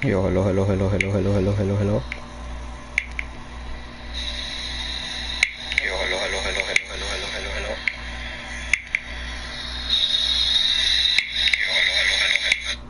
Yo, hello, hello, hello, hello, hello, hello, hello, hello. Yo, hello, hello, hello, hello, hello, hello, hello, hello. Yo, hello, hello, hello, hello.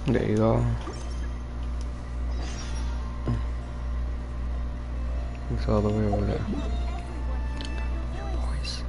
There you go. It's all the way over there. Boys.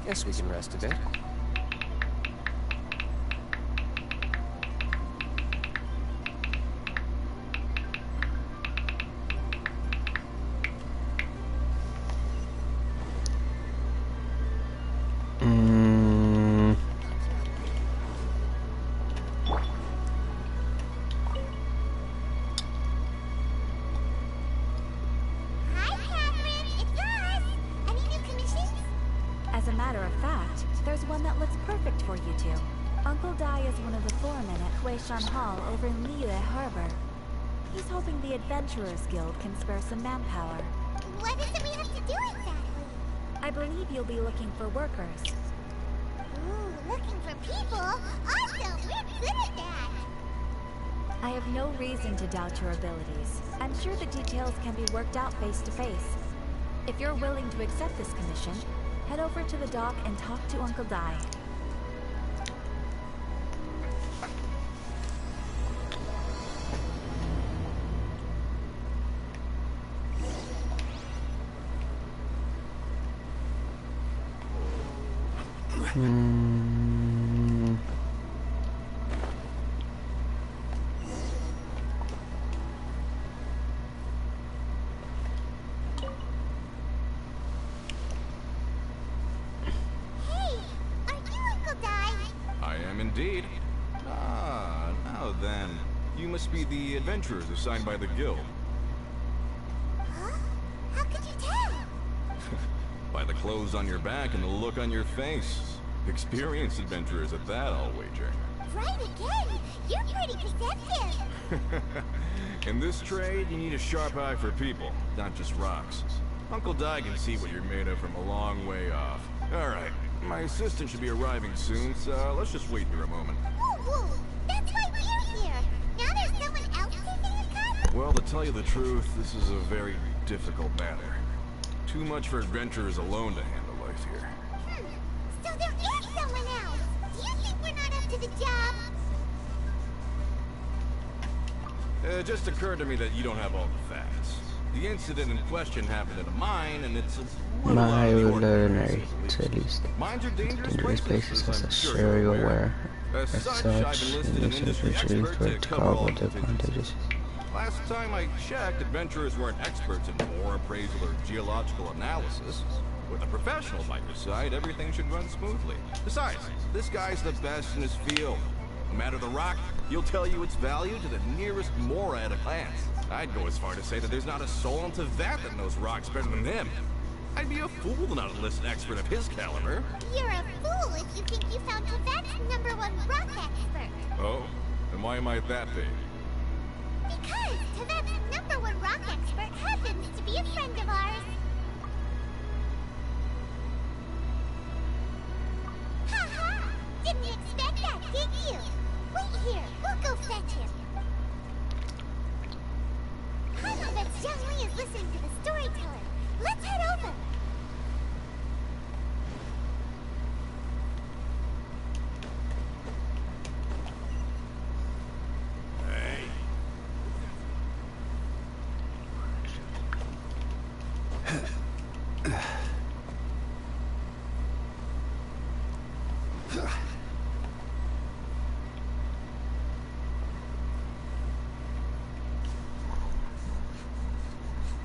Guess we can rest a bit. As a matter of fact, there's one that looks perfect for you two. Uncle Dai is one of the foremen at Huishan Hall over in Liyue Harbor. He's hoping the Adventurers Guild can spare some manpower. What is it we have to do exactly? I believe you'll be looking for workers. Ooh, looking for people? Awesome! We're good at that! I have no reason to doubt your abilities. I'm sure the details can be worked out face to face. If you're willing to accept this commission, head over to the dock and talk to Uncle Dai. Hey, are you Uncle Dai? I am indeed. Ah, now then. You must be the adventurers assigned by the guild. Huh? How could you tell? By the clothes on your back and the look on your face. Experienced adventurers at that, I'll wager. Right again. You're pretty perceptive. In this trade, you need a sharp eye for people, not just rocks. Uncle Dai can see what you're made of from a long way off. Alright, my assistant should be arriving soon, so let's just wait here a moment. Whoa, whoa. That's why we're here. Now there's someone else taking a cut? Well, to tell you the truth, this is a very difficult matter. Too much for adventurers alone to handle life here. So there is someone else. Do you think we're not up to the job? It just occurred to me that you don't have all the facts. The incident in question happened in a mine, and it's a little out of the ordinary, to say the least. Mines are dangerous places, as I'm sure you're aware. As such, I've enlisted an industry expert to cover all the advantages. Last time I checked, adventurers weren't experts in ore appraisal or geological analysis. With a professional by your side, everything should run smoothly. Besides, this guy's the best in his field. No matter the rock, he'll tell you its value to the nearest mora at a glance. I'd go as far to say that there's not a soul on Teyvat that knows rocks better than him. I'd be a fool to not enlist an expert of his caliber. You're a fool if you think you found Teyvat's #1 rock expert. Oh? And why might that be? Because Teyvat's #1 rock expert happens to be a friend of ours. Ha! Didn't expect that, did you? Wait here, we'll go fetch him. I bet Zhongli is listening to the storyteller. Let's head over.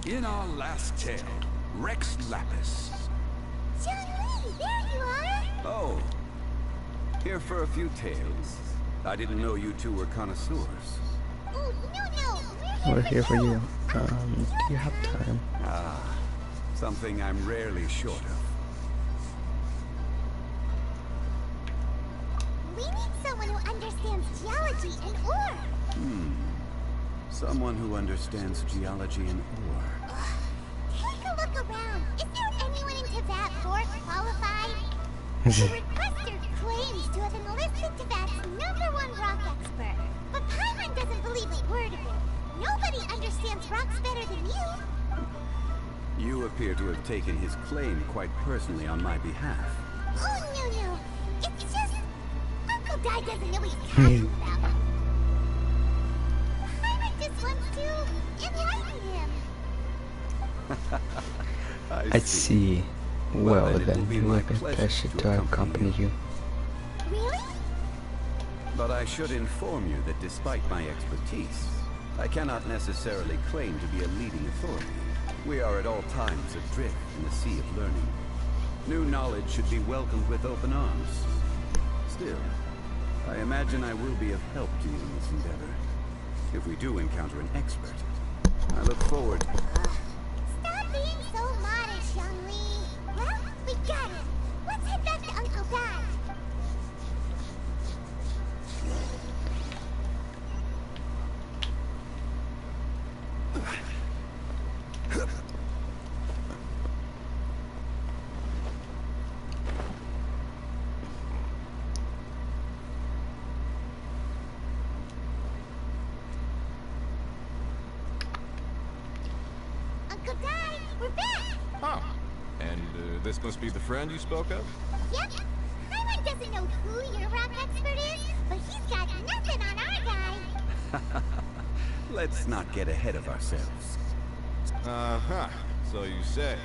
In our last tale, Rex Lapis. Zhongli, there you are. Oh, here for a few tales. I didn't know you two were connoisseurs. Oh, no, We're here for you. Do you have time? Ah, something I'm rarely short of. We need someone who understands geology and ore. Someone who understands geology and ore. Take a look around. Is there anyone in Teyvat more qualified? The requester claims to have enlisted Teyvat's #1 rock expert, but Paimon doesn't believe a word of it. Nobody understands rocks better than you. You appear to have taken his claim quite personally on my behalf. Oh, no. It's just... Uncle Dai doesn't know what he's talking about. Paimon just wants to enlighten him. I see. Well, then it then, will be it my will be a pleasure to accompany you. Really? But I should inform you that despite my expertise, I cannot necessarily claim to be a leading authority. We are at all times adrift in the sea of learning. New knowledge should be welcomed with open arms. Still, I imagine I will be of help to you in this endeavor. If we do encounter an expert, I look forward. Stop being so modest, Zhongli. Well, we got it. Let's head back to Uncle Dai. Uncle Dai, we're back! Huh. And this must be the friend you spoke of? Yep. Paimon doesn't know who your rock expert is, but he's got nothing on our guy. Let's not get ahead of ourselves. Uh-huh. So you say.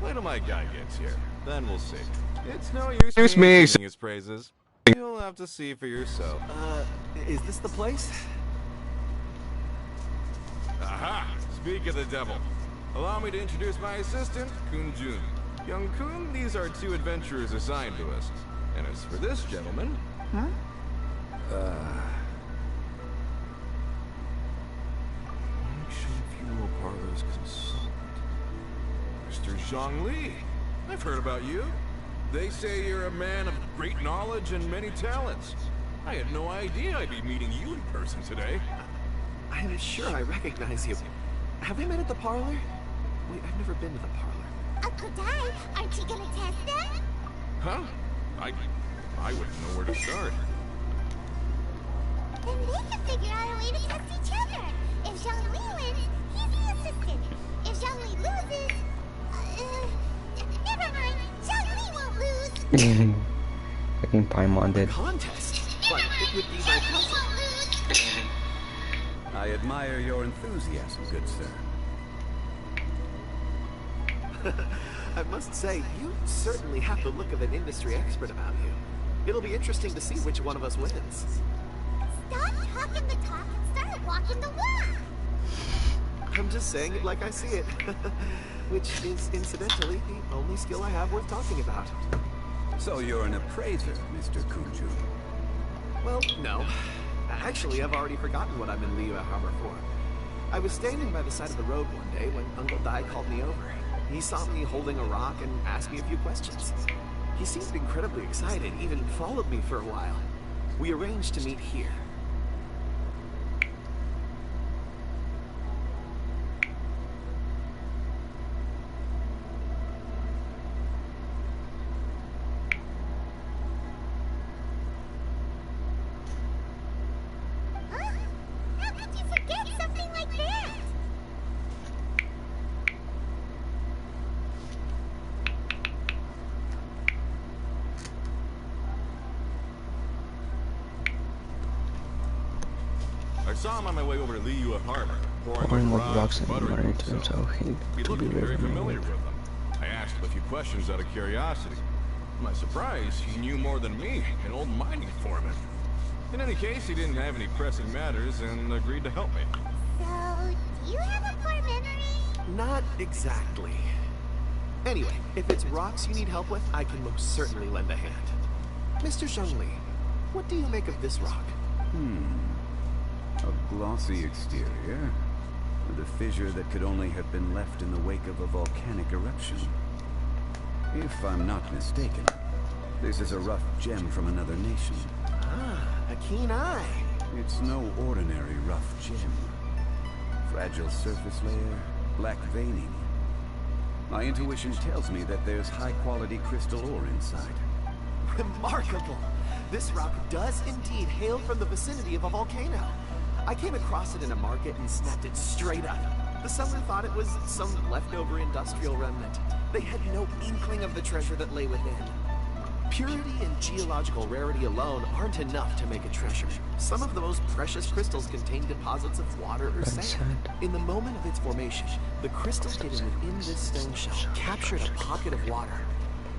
Wait till my guy gets here. Then we'll see. It's no use me singing his praises. You'll have to see for yourself. Is this the place? Aha! Speak of the devil. Allow me to introduce my assistant, Kun Jun. Young Kun, these are two adventurers assigned to us. And as for this gentleman... Huh? Genshin Funeral Parlor's consultant. Mr. Zhongli. I've heard about you. They say you're a man of great knowledge and many talents. I had no idea I'd be meeting you in person today. I'm sure I recognize you. Have we met at the parlor? Wait, I've never been to the parlor. Uncle Dai, aren't you gonna test them? Huh? I wouldn't know where to start. Then they can figure out a way to test each other. If Zhongli wins, he's the assistant. If Zhongli loses... never mind. Zhongli won't lose. Fucking Paimon did. Contest? But it would be my cousin. I admire your enthusiasm, good sir. I must say, you certainly have the look of an industry expert about you. It'll be interesting to see which one of us wins. Stop talking the talk and start walking the walk. I'm just saying it like I see it. Which is, incidentally, the only skill I have worth talking about. So you're an appraiser, Mr. Kunju. Well, no. Actually, I've already forgotten what I'm in Liyue Harbor for. I was standing by the side of the road one day when Uncle Dai called me over. He saw me holding a rock and asked me a few questions. He seemed incredibly excited, even followed me for a while. We arranged to meet here. I saw him on my way over to Liyue Harbor, Pouring more rocks and butter water into himself. him, so he He to looked be very very familiar with them. I asked him a few questions out of curiosity. To my surprise, he knew more than me, an old mining foreman. In any case, he didn't have any pressing matters and agreed to help me. So, do you have a poor memory? Not exactly. Anyway, if it's rocks you need help with, I can most certainly lend a hand. Mr. Zhongli, what do you make of this rock? A glossy exterior, with a fissure that could only have been left in the wake of a volcanic eruption. If I'm not mistaken, this is a rough gem from another nation. Ah, a keen eye. It's no ordinary rough gem. Fragile surface layer, black veining. My intuition tells me that there's high-quality crystal ore inside. Remarkable! This rock does indeed hail from the vicinity of a volcano. I came across it in a market and snapped it straight up. The seller thought it was some leftover industrial remnant. They had no inkling of the treasure that lay within. Purity and geological rarity alone aren't enough to make a treasure. Some of the most precious crystals contain deposits of water or sand. In the moment of its formation, the crystal hidden within this stone shell captured a pocket of water.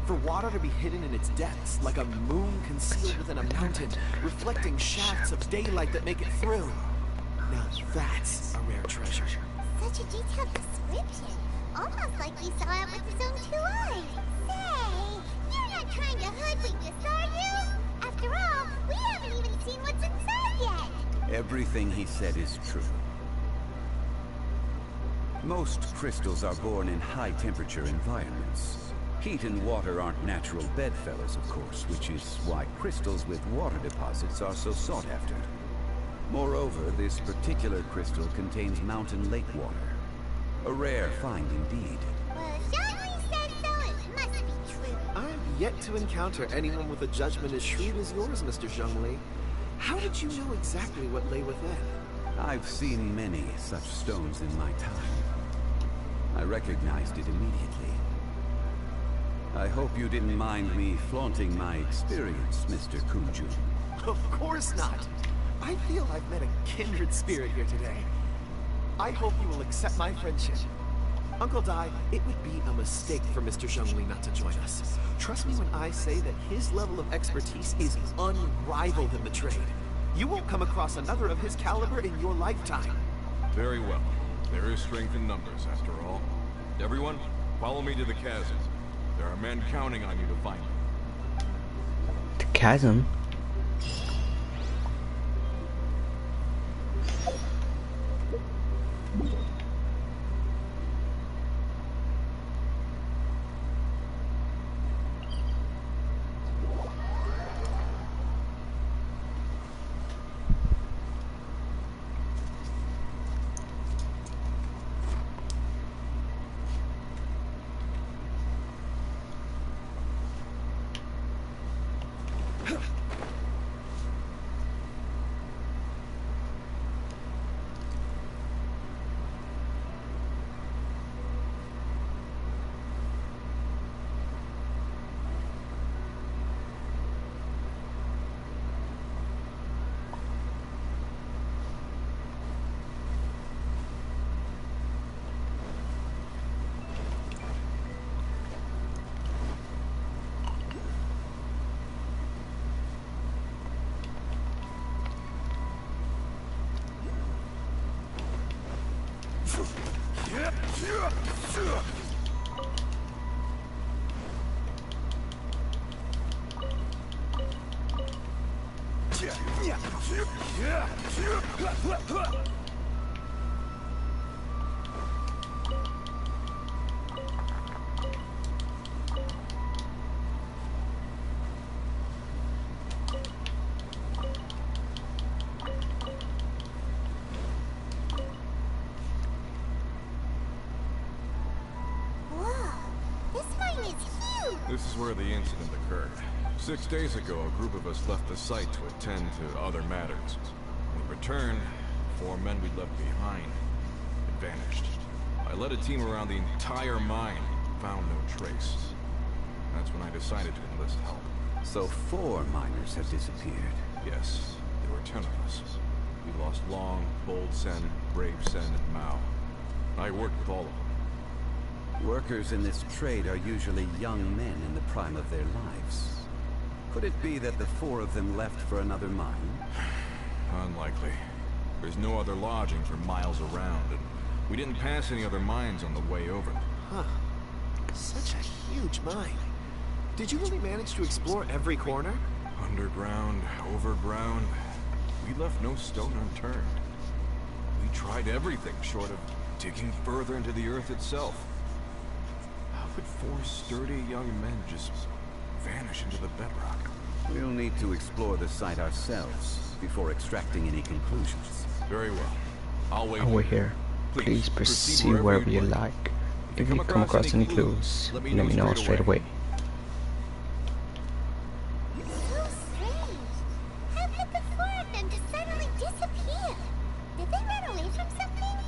For water to be hidden in its depths, like a moon concealed within a mountain, reflecting shafts of daylight that make it through. Now that's a rare treasure. Such a detailed description. Almost like he saw it with his own 2 eyes. Say, you're not trying to hoodwink us, are you? After all, we haven't even seen what's inside yet. Everything he said is true. Most crystals are born in high-temperature environments. Heat and water aren't natural bedfellows, of course, which is why crystals with water deposits are so sought after. Moreover, this particular crystal contains mountain lake water. A rare find indeed. Well, Zhongli said so, it must be true. I've yet to encounter anyone with a judgment as shrewd as yours, Mr. Zhongli. How did you know exactly what lay within? I've seen many such stones in my time. I recognized it immediately. I hope you didn't mind me flaunting my experience, Mr. Kunju. Of course not. I feel I've met a kindred spirit here today. I hope you will accept my friendship. Uncle Dai, it would be a mistake for Mr. Zhongli not to join us. Trust me when I say that his level of expertise is unrivaled in the trade. You won't come across another of his caliber in your lifetime. Very well. There is strength in numbers, after all. Everyone, follow me to the chasm. There are men counting on you to find me. The chasm? This is where the incident occurred. 6 days ago, a group of us left the site to attend to other matters. When we returned, 4 men we'd left behind had vanished. I led a team around the entire mine, found no trace. That's when I decided to enlist help. So 4 miners have disappeared. Yes, there were 10 of us. We lost Long, Bold Sen, Brave Sen, and Mao. I worked with all of them. Workers in this trade are usually young men in the prime of their lives. Could it be that the 4 of them left for another mine? Unlikely. There's no other lodging for miles around, and we didn't pass any other mines on the way over. Huh. Such a huge mine. Did you really manage to explore every corner? Underground, overground. We left no stone unturned. We tried everything short of digging further into the earth itself. How could 4 sturdy young men just vanish into the bedrock? We'll need to explore the site ourselves before extracting any conclusions. Very well. I'll wait. I'll wait here. Please proceed wherever you like. If you come across any clues, let me know straight away. So strange. How could the 4 of them just suddenly disappear? Did they run away from something?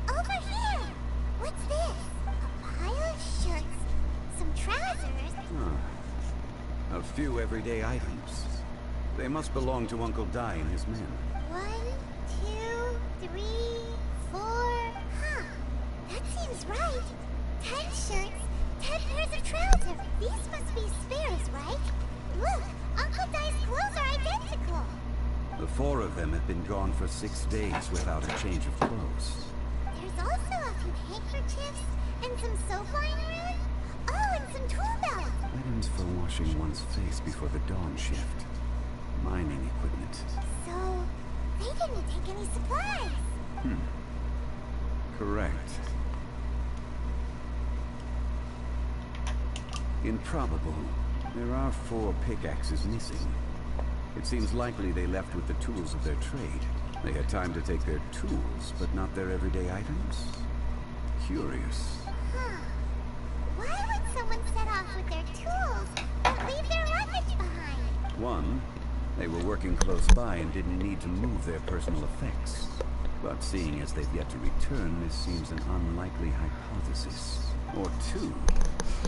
Over here! What's this? A pile of shirts, some trousers. A few everyday items. They must belong to Uncle Dai and his men. 1, 2, 3, 4. Huh. That seems right. 10 shirts, 10 pairs of trousers. These must be spares, right? Look, Uncle Dai's clothes are identical. The 4 of them have been gone for 6 days without a change of clothes. There's also a few handkerchiefs and some soap lying around. Oh, and some tool belts. Items for washing one's face before the dawn shift. Mining equipment. So, they didn't take any supplies. Correct. Improbable. There are 4 pickaxes missing. It seems likely they left with the tools of their trade. They had time to take their tools, but not their everyday items? Curious. Huh. Why would someone set off with their tools and leave their luggage behind? 1, they were working close by and didn't need to move their personal effects. But seeing as they've yet to return, this seems an unlikely hypothesis. Or 2,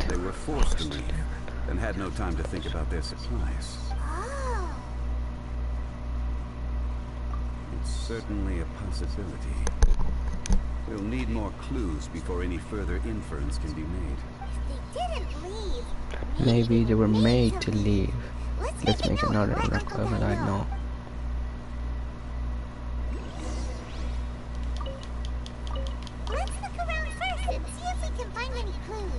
they were forced to leave and had no time to think about their supplies. Oh. It's certainly a possibility. We'll need more clues before any further inference can be made. They didn't leave. Maybe they were made to leave. Let's take make a note another and let record. Uncle I Dai know. Let's look around first and see if we can find any clues.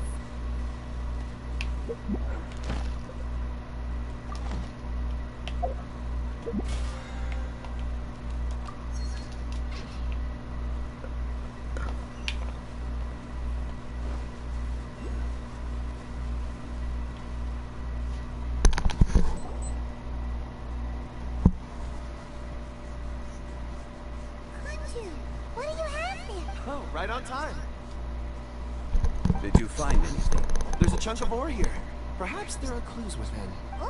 Kunju, what do you have there? Oh, right on time. Did you find anything? There's a chunk of ore here. Perhaps there are clues within. Or,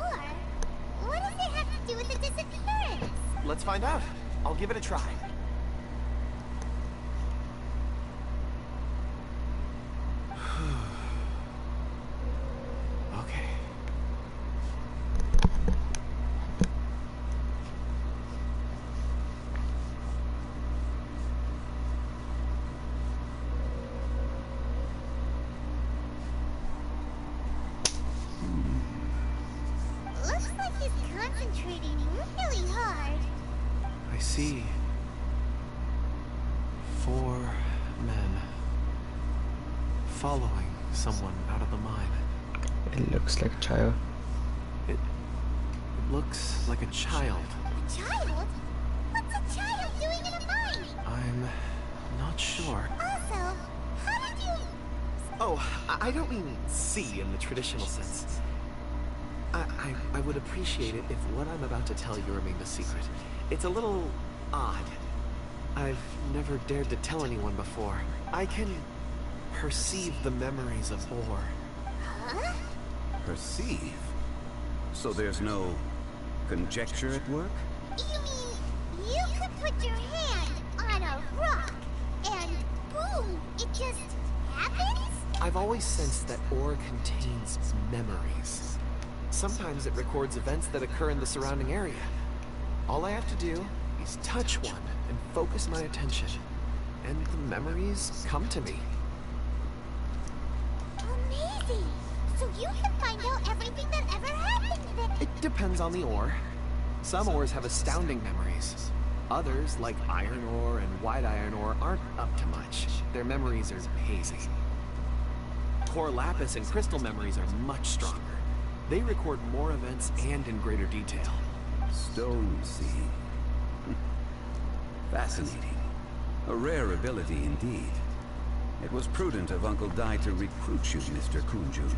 what does it have to do with the disappearance? Let's find out. I'll give it a try. Okay. Looks like he's concentrating really hard. I see 4 men following someone out of the mine. It looks like a child. It looks like a child. A child? What's a child doing in a mine? I'm not sure. Also, how did you... Oh, I don't mean see in the traditional sense. I would appreciate it if what I'm about to tell you remained a secret. It's a little odd. I've never dared to tell anyone before. I can perceive the memories of Ore. Huh? Perceive? So there's no conjecture at work? You mean you could put your hand on a rock and boom, it just happens? I've always sensed that Ore contains memories. Sometimes it records events that occur in the surrounding area. All I have to do is touch one and focus my attention, and the memories come to me. Amazing! So you can find out everything that ever happened then. It depends on the ore. Some ores have astounding memories. Others, like iron ore and white iron ore, aren't up to much. Their memories are hazy. Core lapis and crystal memories are much stronger. They record more events and in greater detail. Stone seeing. Fascinating. A rare ability indeed. It was prudent of Uncle Dai to recruit you, Mr. Kunjun.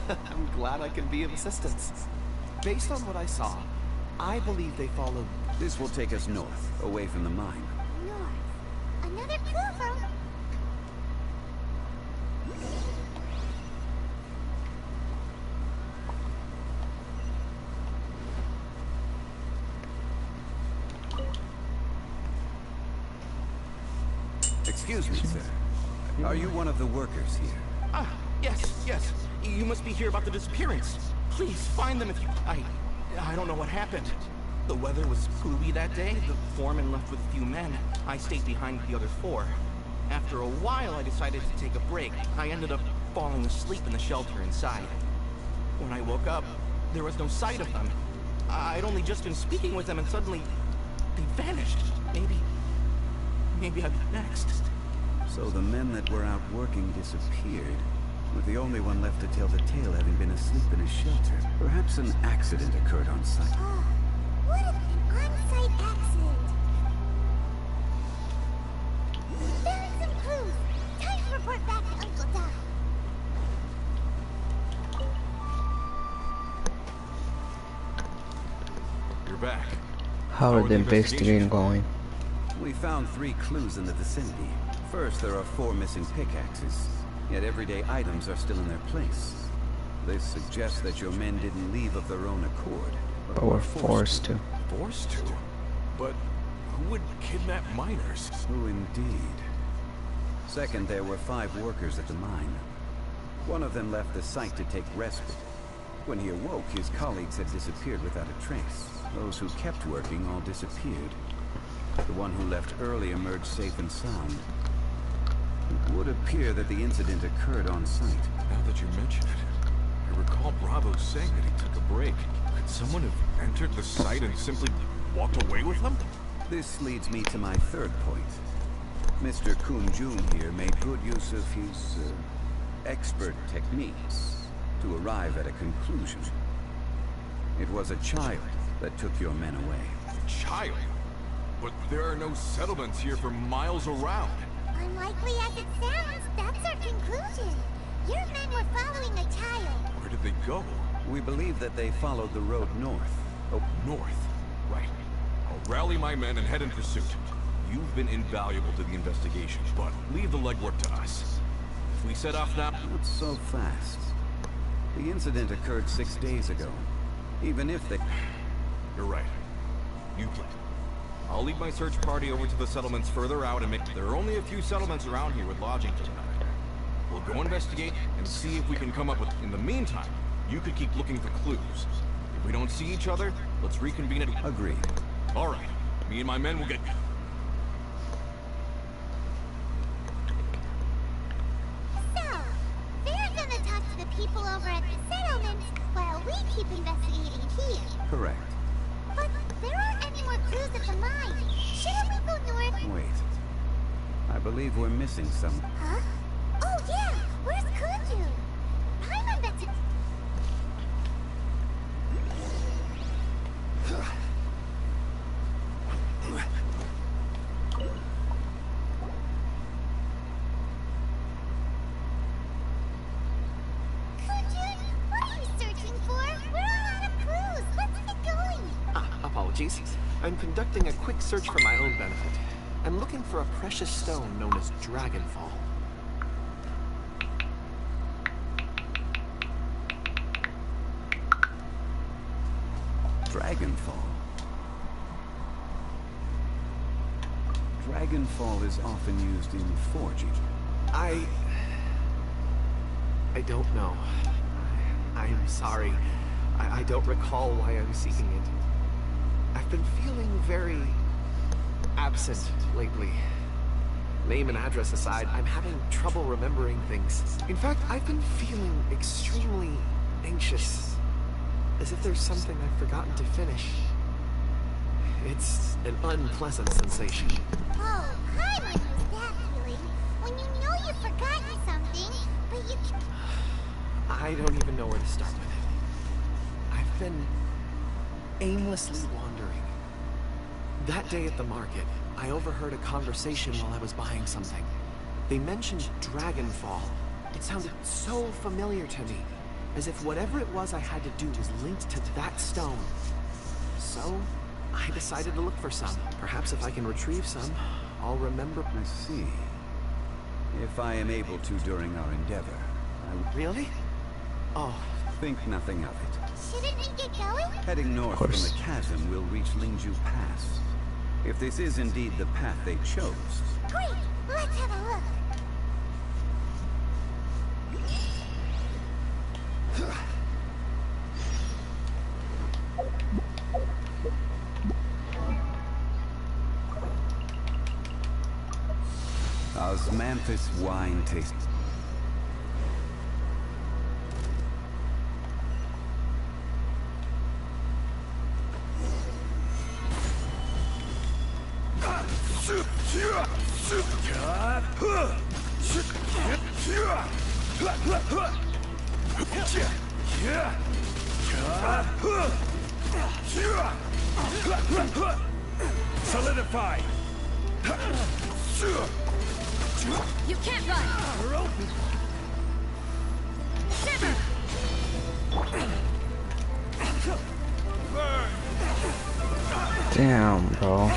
I'm glad I can be of assistance. Based on what I saw, I believe they followed... This will take us north, away from the mine. North. Another clue from... Excuse me, sir. Are you one of the workers here? Ah, yes. You must be here about the disappearance. Please, find them if you... I don't know what happened. The weather was gloomy that day. The foreman left with a few men. I stayed behind with the other 4. After a while, I decided to take a break. I ended up falling asleep in the shelter inside. When I woke up, there was no sight of them. I'd only just been speaking with them and suddenly they vanished. Maybe I'm next. So the men that were out working disappeared, with the only one left to tell the tale having been asleep in a shelter. Perhaps an accident occurred on site. Oh, what an on-site accident. There are some clues. Time to report back to Uncle Dai. You're back. How are the investigating going? We found 3 clues in the vicinity. First, there are 4 missing pickaxes, yet everyday items are still in their place. This suggests that your men didn't leave of their own accord, But we're forced to. Forced to? But who would kidnap miners? Oh, indeed. Second, there were 5 workers at the mine. One of them left the site to take respite. When he awoke, his colleagues had disappeared without a trace. Those who kept working all disappeared. The one who left early emerged safe and sound. It would appear that the incident occurred on site. Now that you mention it, I recall Bravo saying that he took a break. Could someone have entered the site and simply walked away with him? This leads me to my third point. Mr. Kun-jun here made good use of his expert techniques to arrive at a conclusion. It was a child that took your men away. A child? But there are no settlements here for miles around. Unlikely as it sounds, that's our conclusion. Your men were following a child. Where did they go? We believe that they followed the road north. Oh, north. Right. I'll rally my men and head in pursuit. You've been invaluable to the investigation, but leave the legwork to us. If we set off now... Not so fast. The incident occurred 6 days ago. Even if they... You're right. You play. I'll lead my search party over to the settlements further out and make... There are only a few settlements around here with lodging tonight. We'll go investigate and see if we can come up with... In the meantime, you could keep looking for clues. If we don't see each other, let's reconvene at... Agreed. All right. Me and my men will get... So, they're gonna talk to the people over at the settlements while we keep investigating here. Correct. But there aren't any more clues at the mine. Shouldn't we go north? Wait. I believe we're missing some... Huh? Oh yeah! Where's Kunju? Paimon bet to... Apologies. I'm conducting a quick search for my own benefit. I'm looking for a precious stone known as Dragonfall. Dragonfall. Dragonfall is often used in forging. I don't know. I'm sorry. I don't recall why I'm seeking it. I've been feeling very absent lately. Name and address aside, I'm having trouble remembering things. In fact, I've been feeling extremely anxious. As if there's something I've forgotten to finish. It's an unpleasant sensation. Oh, Paimon knows that feeling. When you know you've forgotten something, but you... I don't even know where to start with it. I've been aimlessly wandering. That day at the market, I overheard a conversation while I was buying something. They mentioned Dragonfall. It sounded so familiar to me, as if whatever it was I had to do was linked to that stone. So, I decided to look for some. Perhaps if I can retrieve some, I'll remember... I see. If I am able to during our endeavor, I would... Really? Oh. Think nothing of it. Shouldn't we get going? Heading north from the chasm, we'll reach Lingju Pass. If this is indeed the path they chose. Great! Let's have a look. Osmanthus wine taste. Solidify! You can't run! We're open! Simmer! Damn, bro.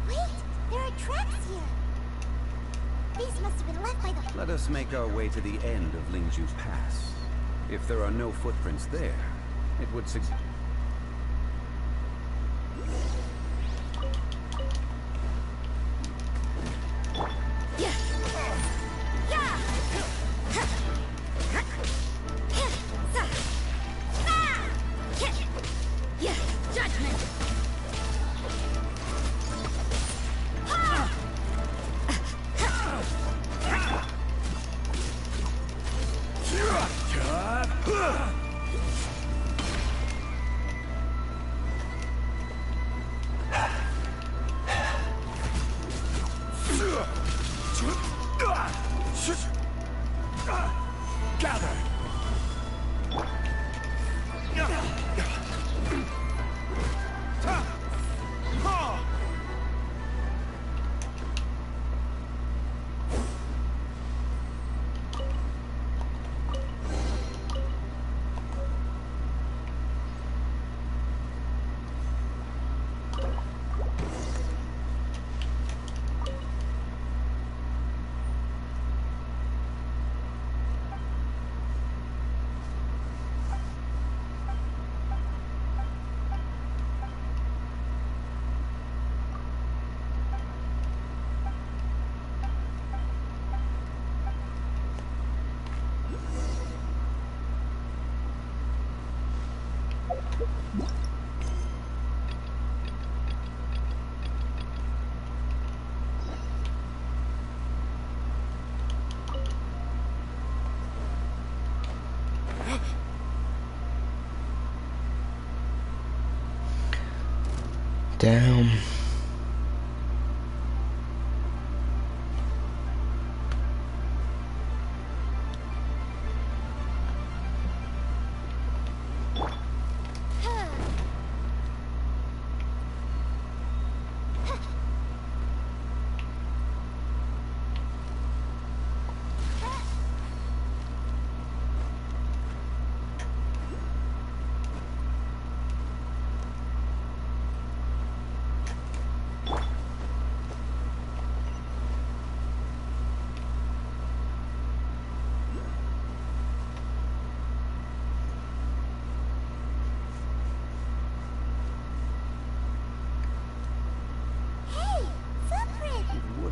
Wait, there are tracks here. These must have been left by the... Let us make our way to the end of Lingju Pass. If there are no footprints there, it would suggest... Damn.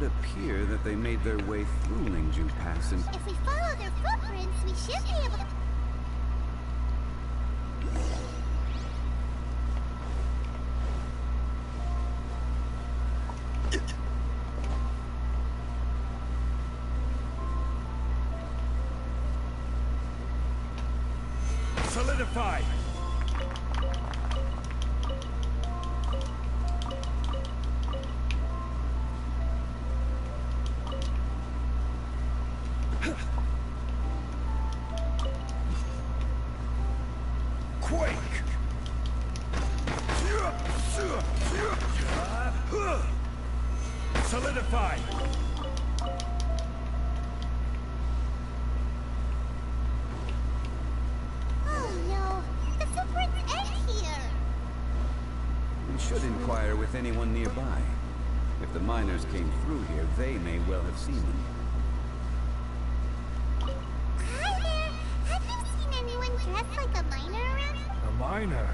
Appear that they made their way through Lingju Pass and... If we follow their footprints, we should be able to... Solidify! Solidify! Oh no, the footprints end here. We should inquire with anyone nearby. If the miners came through here, they may well have seen them. Hi there, have you seen anyone dressed like a miner around? A miner?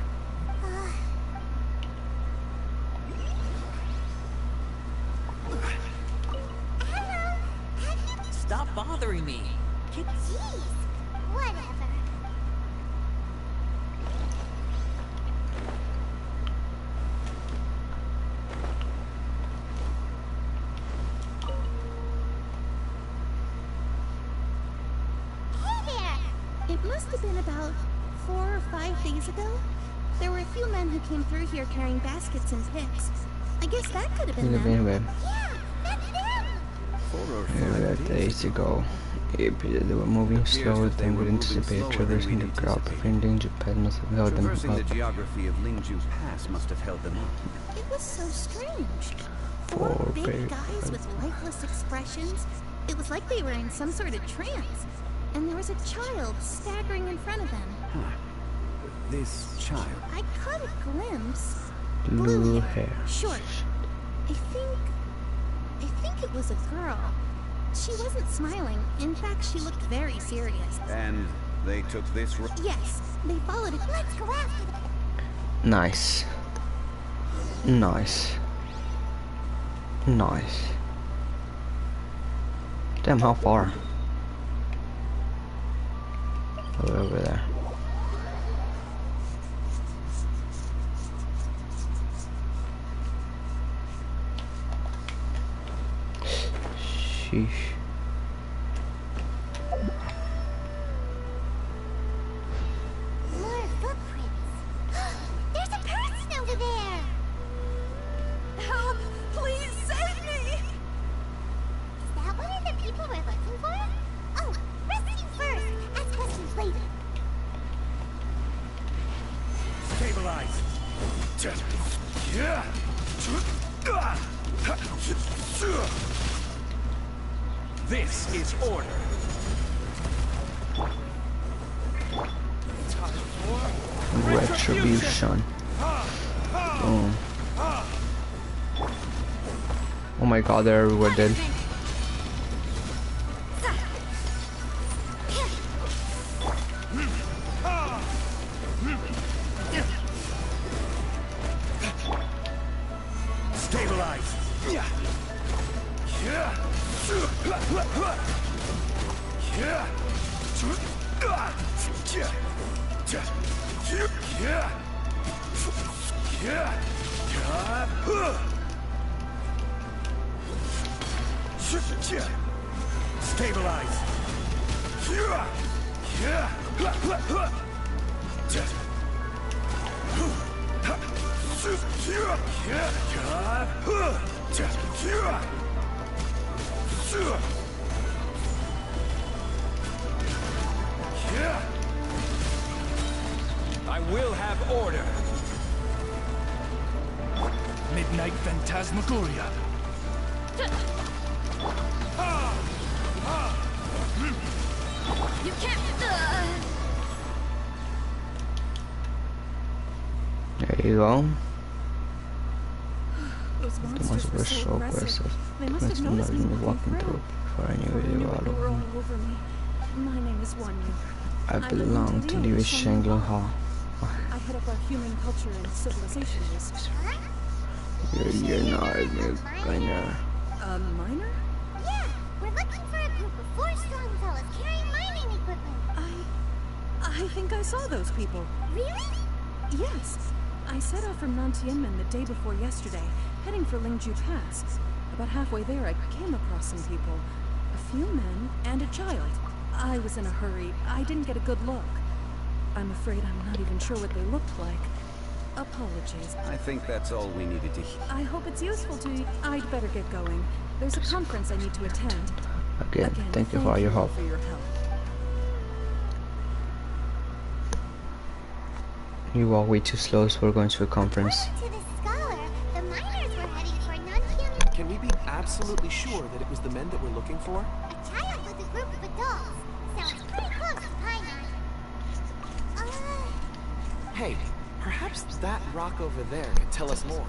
Hello, have you... Stop bothering me. Jeez, whatever. Hey there! It must have been about 4 or 5 days ago. There were a few men who came through here carrying baskets and picks. I guess that could have been them. Yeah, that's them! 4 or 5 days ago. They were moving slower than would anticipate. Traversing the crowd between Lingju Pass must have held them Traversing up. the geography of Lingju Pass must have held them up. It was so strange. 4 4 big guys with lifeless expressions. It was like they were in some sort of trance. And there was a child staggering in front of them. Huh. This child. I caught a glimpse. Blue hair. Short. I think it was a girl. She wasn't smiling. In fact, she looked very serious. And they took this road? Yes, they followed it. Let's go after them. Nice. Nice. Nice. Damn, how far? Over there. Sheesh. More footprints. There's a person over there. Help! Please save me! Is that one of the people we're looking for? Oh, rescue first. Ask questions later. Stabilize. This is order. Retribution. Boom. Oh my god, they're everywhere, dude. Stabilize. Stabilize. I will have order. Midnight Phantasmagoria. You can't. There you go. Those The monsters monsters were were so so aggressive. aggressive. They must have It's noticed not me even walking walking through before I knew Before I they knew were it, all they were over all me. over me. My name is Wanyu. I live belong in to Zhongli, the Shanghai. Shangri Ha. I head up our human culture and civilization list. You're not a minor. A miner? Yeah, we're looking for a group of 4 strong fellas carrying mining equipment. I think I saw those people. Really? Yes. I set off from Nantianmen the day before yesterday, heading for Lingju Pass. About halfway there, I came across some people. A few men and a child. I was in a hurry. I didn't get a good look. I'm afraid I'm not even sure what they looked like. Apologies. I think that's all we needed to hear. I hope it's useful to you. I'd better get going. There's a conference I need to attend. Again, thank you for all your help. For your help. You walk way too slow, so we're going to a conference. According to the scholar, the miners were heading for Nantian. Can we be absolutely sure that it was the men that we're looking for? A child with a group of adults. Sounds pretty close to Paimon. Hey, perhaps that rock over there could tell us more.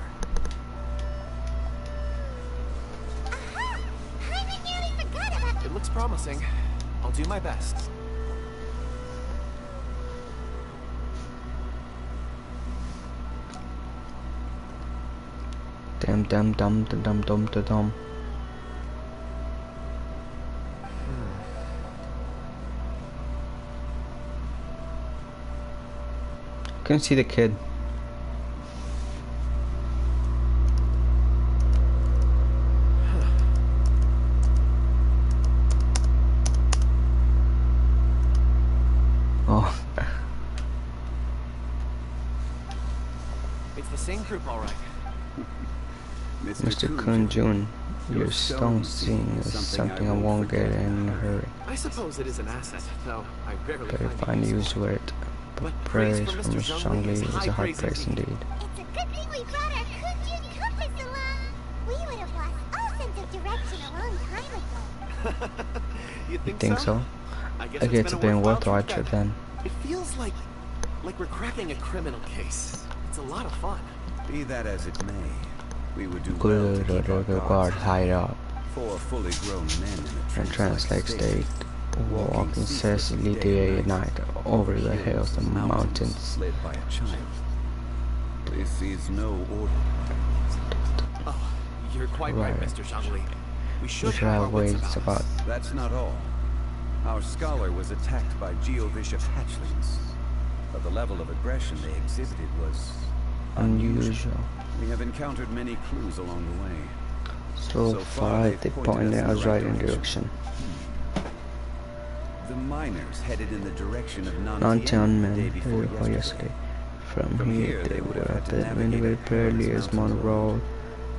Aha! Paimon nearly forgot about It looks promising. I'll do my best. Dum. Couldn't see the kid. Oh. It's the same group, all right. Mr. Kun Jun, your stone seeing is something I won't get in a hurry. I suppose it is an asset, though I rarely Better find find it use to it. But praise from Mr. Zhongli is a hard praise indeed. It's a good thing we brought our Kunjun compass along. We would have lost all sense of direction a long time ago. You You think so? I guess I guess it's been worthwhile worthwhile trip then. It feels like we're cracking a criminal case. It's a lot of fun. Be that as it may, we would do well to Good keep our guard guards high up. 4 fully grown men in a and translates state, they walk incessantly day and night over the hills and mountains. led by a child. This is no order. Oh, you're quite right, Mr. Zhongli. We should Which have are our wits ways about us. about That's not all. Our scholar was attacked by Geovicious hatchlings. But the level of aggression they exhibited was unusual. We have encountered many clues along the way. So far they pointed us right in the direction. The miners headed in the direction of Nantian the day before yesterday. From here they would have been very barely as Monroe.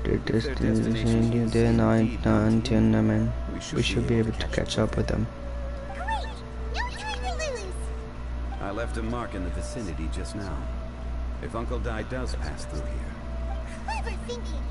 The distance is in the Nantian. We should be able to catch up with them. Great! No time to lose! I left a mark in the vicinity just now. If Uncle Dai does pass through here. Clever thinking.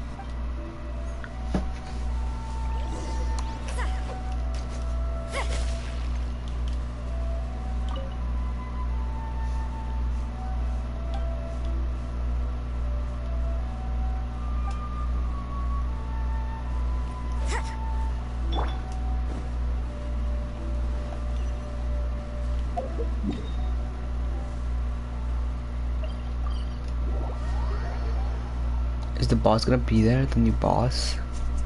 Is the boss gonna be there? The new boss?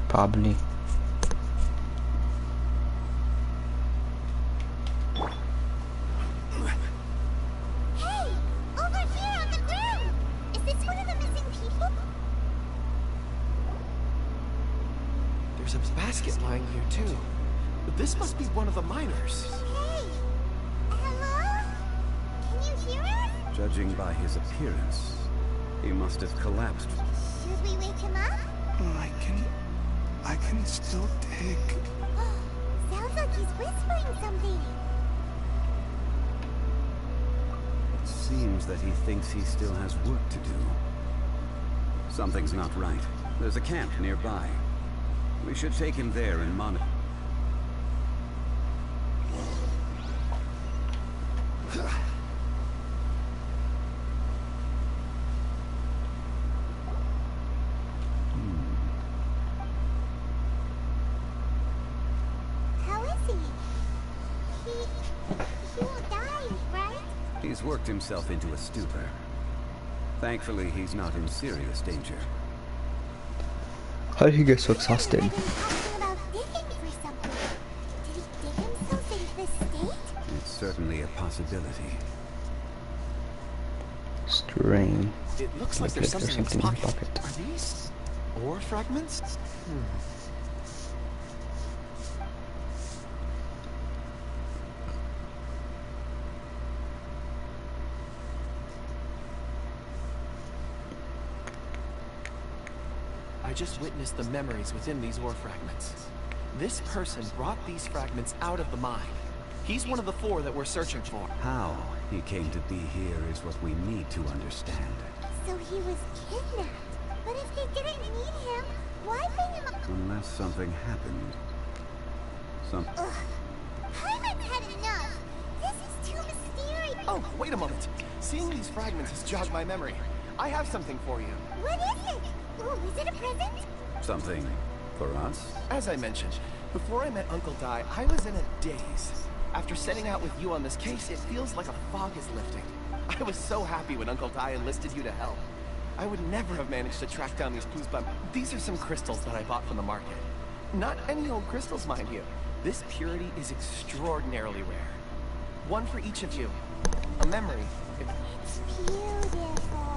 Probably. Hey! Over here on the ground! Is this one of the missing people? There's a basket lying here, too. But this must be one of the miners. Hey! Hello? Can you hear us? Judging by his appearance, he must have collapsed. Should we wake him up? I can still dig. Sounds like he's whispering something. It seems that he thinks he still has work to do. Something's not right. There's a camp nearby. We should take him there and monitor. How is he? He won't die, right? He's worked himself into a stupor. Thankfully, he's not in serious danger. How did he get so exhausted? Talking about digging for something. Did he dig himself into this state? It's certainly a possibility. Strange. It looks like there's something in his pocket. Are these ore fragments? I just witnessed the memories within these ore fragments. This person brought these fragments out of the mine. He's one of the 4 that we're searching for. How he came to be here is what we need to understand. So he was kidnapped. But if they didn't need him, why bring him up? Unless something happened. Ugh. Hyman's had enough. This is too mysterious. Oh, wait a moment. Seeing these fragments has jogged my memory. I have something for you. What is it? Ooh, is it a present? Something for us? As I mentioned, before I met Uncle Dai, I was in a daze. After setting out with you on this case, it feels like a fog is lifting. I was so happy when Uncle Dai enlisted you to help. I would never have managed to track down these clues, but these are some crystals that I bought from the market. Not any old crystals, mind you. This purity is extraordinarily rare. One for each of you. A memory. It's beautiful.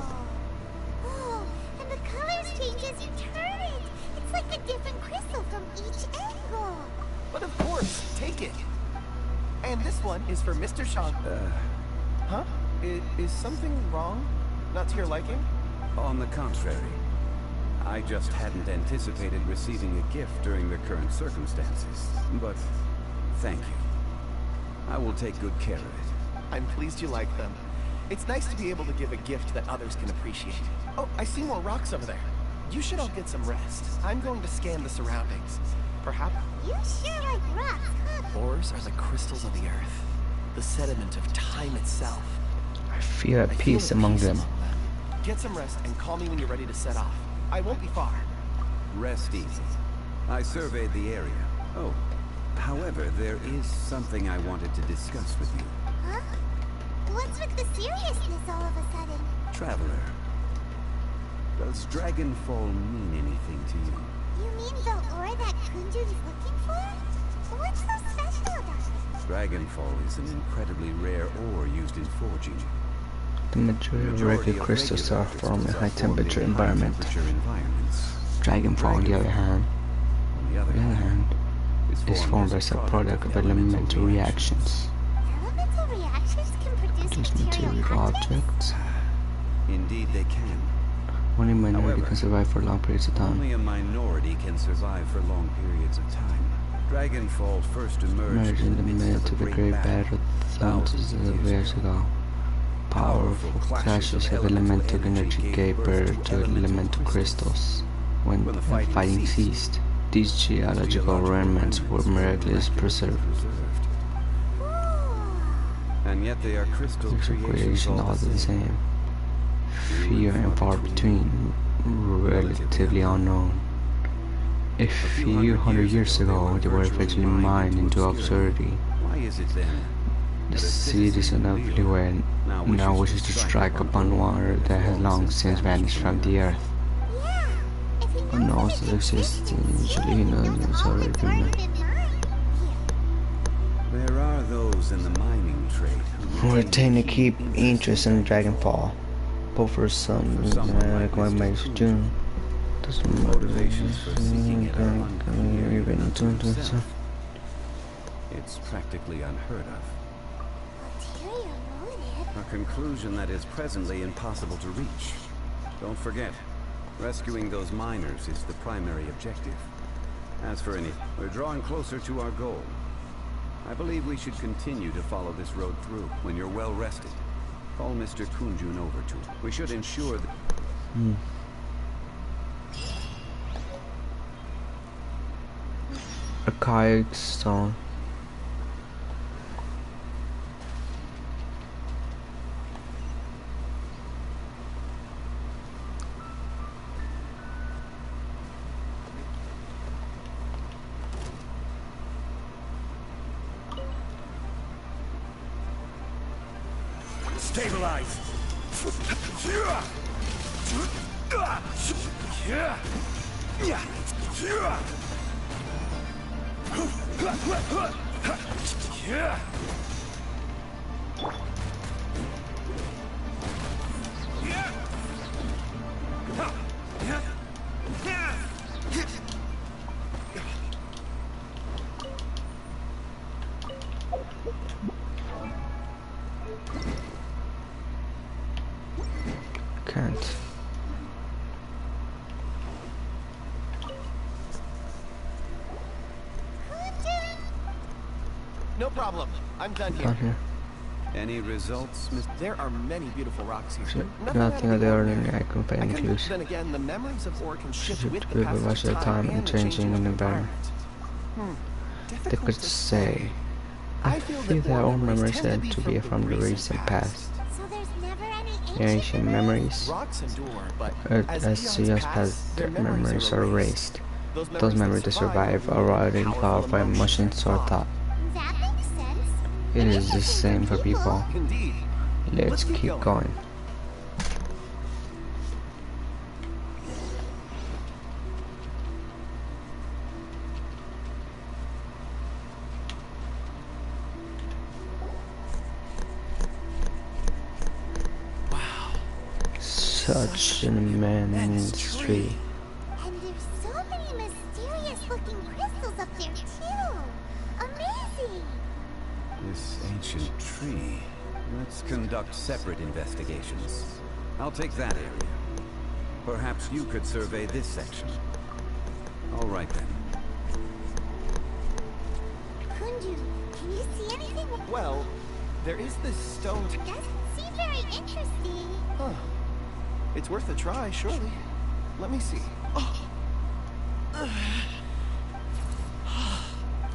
Oh, and the colors change as you turn it. It's like a different crystal from each angle. But of course, take it. And this one is for Mr. Shang. Huh? Is something wrong? Not to your liking? On the contrary. I just hadn't anticipated receiving a gift during the current circumstances. But thank you. I will take good care of it. I'm pleased you like them. It's nice to be able to give a gift that others can appreciate. Oh, I see more rocks over there. You should all get some rest. I'm going to scan the surroundings. Perhaps... You sure like rocks, huh? Ores are the crystals of the earth. The sediment of time itself. I feel at peace among them. Get some rest and call me when you're ready to set off. I won't be far. Rest easy. I surveyed the area. Oh, however, there is something I wanted to discuss with you. Huh? What's with the seriousness all of a sudden? Traveler, does Dragonfall mean anything to you? You mean the ore that Kunjun's looking for? What's so special about it? Dragonfall is an incredibly rare ore used in forging. The majority of regular crystals are formed in high-temperature environment. Dragonfall, on the other hand, is formed as a product of elemental reactions. Elemental reactions can produce Material objects. Indeed, they can. Only a minority can survive for long periods of time. Only a minority can survive for long periods of time. Dragonfall first emerged in the midst of the great battle thousands of years ago. Powerful clashes of elemental energy gave birth to elemental crystals. When the fighting ceased, these geological remnants were miraculously preserved. And yet they are crystal creations all the same. Few and far between, relatively unknown. A few hundred years ago, they were eventually mined into absurdity. Why is it then? The citizen of Liyue now wishes to strike upon water that has long since vanished from the earth. Who knows its existence? Usually he knows it's already been. There are those in the mining trade who retain a keen interest in Dragonfall. But for some, like my mate's June, motivations for seeking it are unclear unto himself. It's practically unheard of. A conclusion that is presently impossible to reach. Don't forget, rescuing those miners is the primary objective. As for any, we're drawing closer to our goal. I believe we should continue to follow this road through. When you're well rested, call Mr. Kunjun over to him. We should ensure that... A kayak stone. Stabilize. Can't. No problem. I'm done here. Not here. Any results, Mr. There are many beautiful rocks here. Nothing of the ordinary I can find clues. Then again, the memories of ore can shift with the People passage watch of their time and the changing environment. They could say, I feel that all memories said to be from the recent past. So there's never any Ancient memories, rocks endure, but as years pass, their memories are erased. Those memories that survive are already involved by emotions or thought. That makes sense. It is the same for people. Indeed. Let's keep going. Such an immense tree. And there's so many mysterious looking crystals up there too. Amazing. This ancient tree. Let's conduct separate investigations. I'll take that area. Perhaps you could survey this section. All right then. Kunju, can you see anything? Well, there is this stone. Doesn't seem very interesting. Huh. It's worth a try, surely. Let me see. Oh.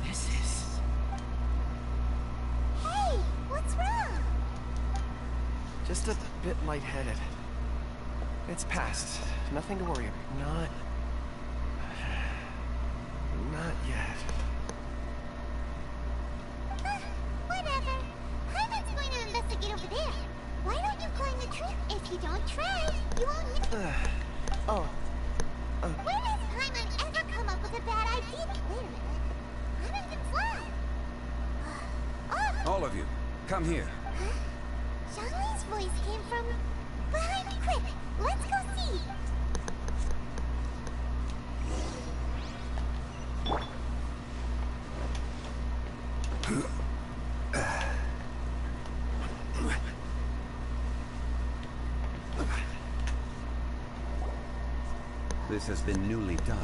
This is... Hey, what's wrong? just a bit lightheaded. It's past. Nothing to worry about. All of you, come here. Zhongli's voice came from behind me. Quick, let's go see. This has been newly dug.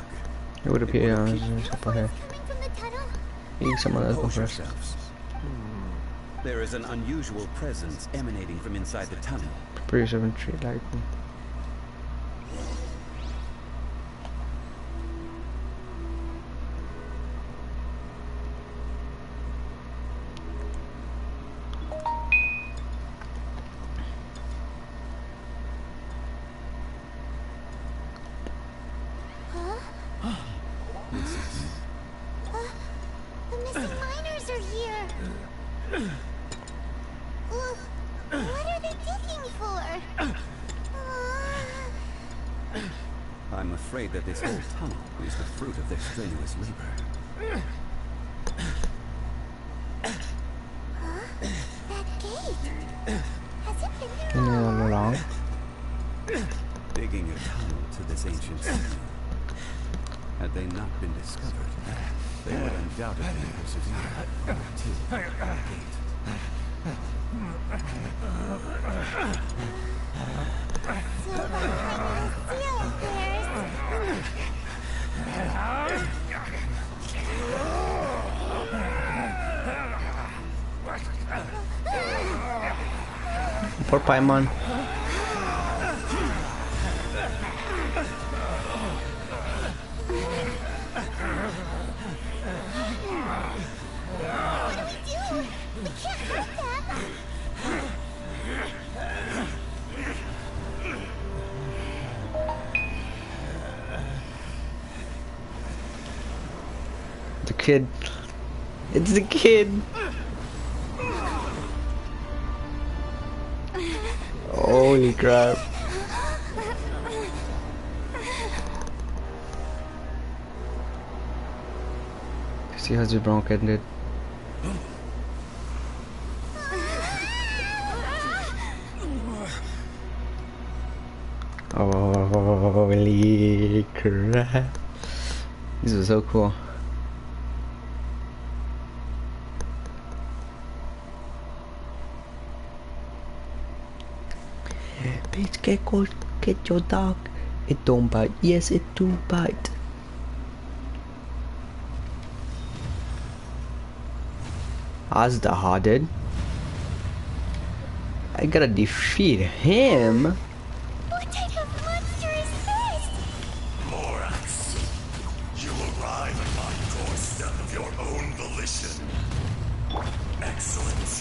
It would appear It would there's appear- a couple here. Coming from the tunnel. Maybe someone else go Compose first. yourselves. There is an unusual presence emanating from inside the tunnel. Prepare yourself and treat like me. The missing miners are here. What are they digging for? I'm afraid that this whole tunnel is the fruit of their strenuous labor. That gate. Has it been there Yeah, all all along. Digging a tunnel to this ancient city. Had they not been discovered, they would undoubtedly persevere to the gate. So behind the seal there's... Poor Paimon. What do we do? We can't hurt them. The kid. It's the kid. Holy crap. See how's your bronchitis, dude. Holy crap. These are so cool. Bitch, get your dog. It don't bite. Yes, it do bite. Asda hearted. I gotta defeat him. What type of monster is this? Morax, you arrive at my doorstep of your own volition. Excellent.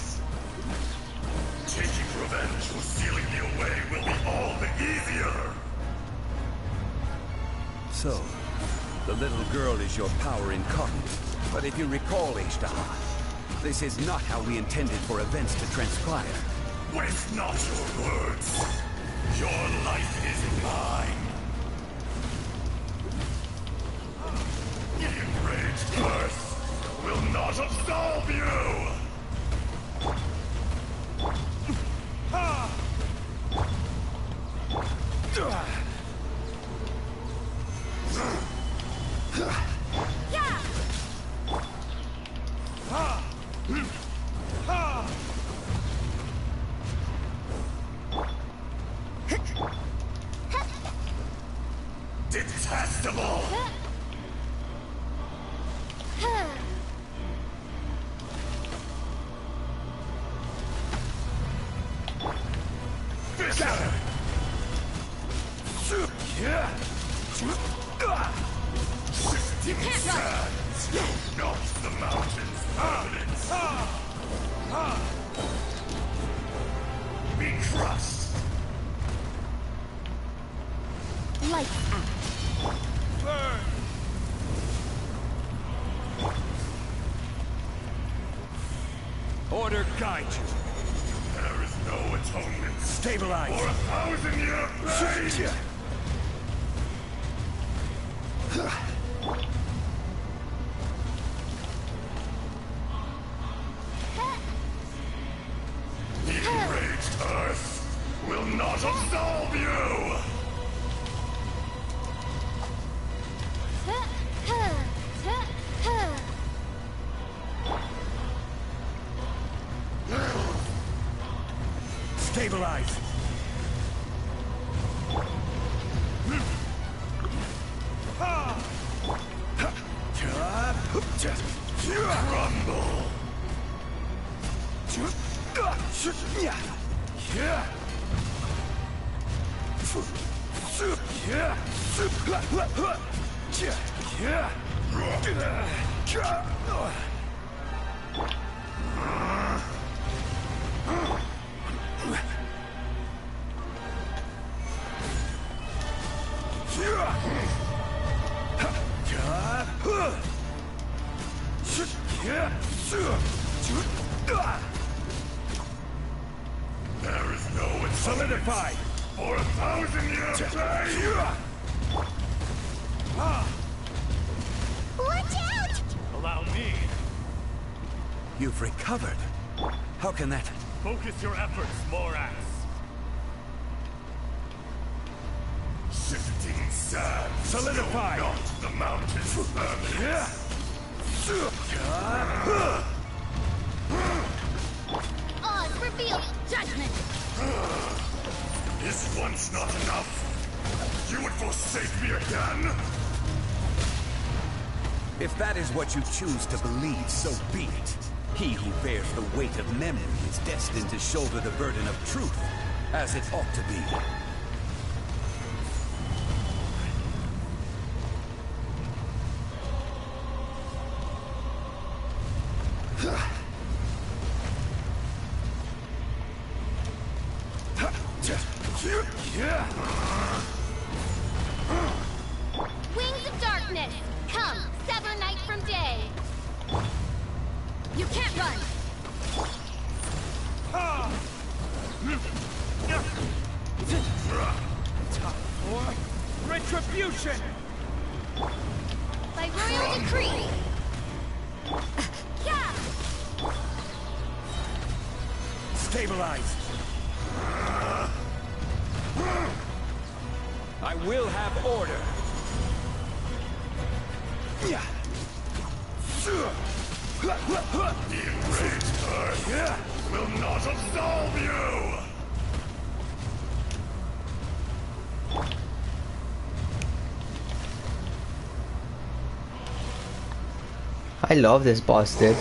Taking revenge or sealing me away will be all the easier. So, the little girl is your power incarnate. But if you recall, Ishtaha, this is not how we intended for events to transpire. Waste not your words. Your life is mine. The enraged curse will not absolve you. Detestable! Fisher! Shifting sands knocks the mountains permanent. Be crushed! Lights out. Order guide you. There is no atonement Stabilize. for 1,000-year pain! Stabilize! Rumble! There is no Solidify! for 1,000-year day! Watch out! Allow me. You've recovered. How can that... Focus your efforts, Morax. Shifting sand. Solidify! Not the mountain's permanence. Oz, reveal judgment! Is once not enough? You would forsake me again? If that is what you choose to believe, so be it. He who bears the weight of memory is destined to shoulder the burden of truth, as it ought to be. Wings of darkness! Come, sever night from day! You can't run! Retribution! By royal decree! Yeah! Stabilize! I will have order! The enraged earth will not absolve you! I love this boss, dude.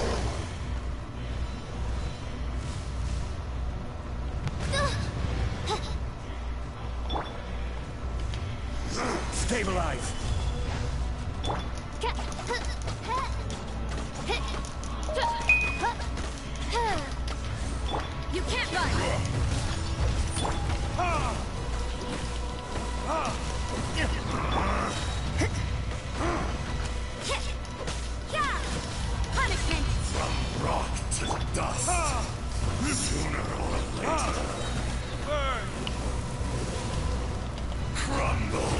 Stabilize! You can't run! Punishment! From rock to dust. Sooner or later. Burn! Crumble.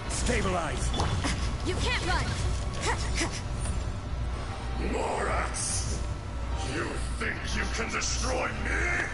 Stabilize! You can't run! Morax! You think you can destroy me?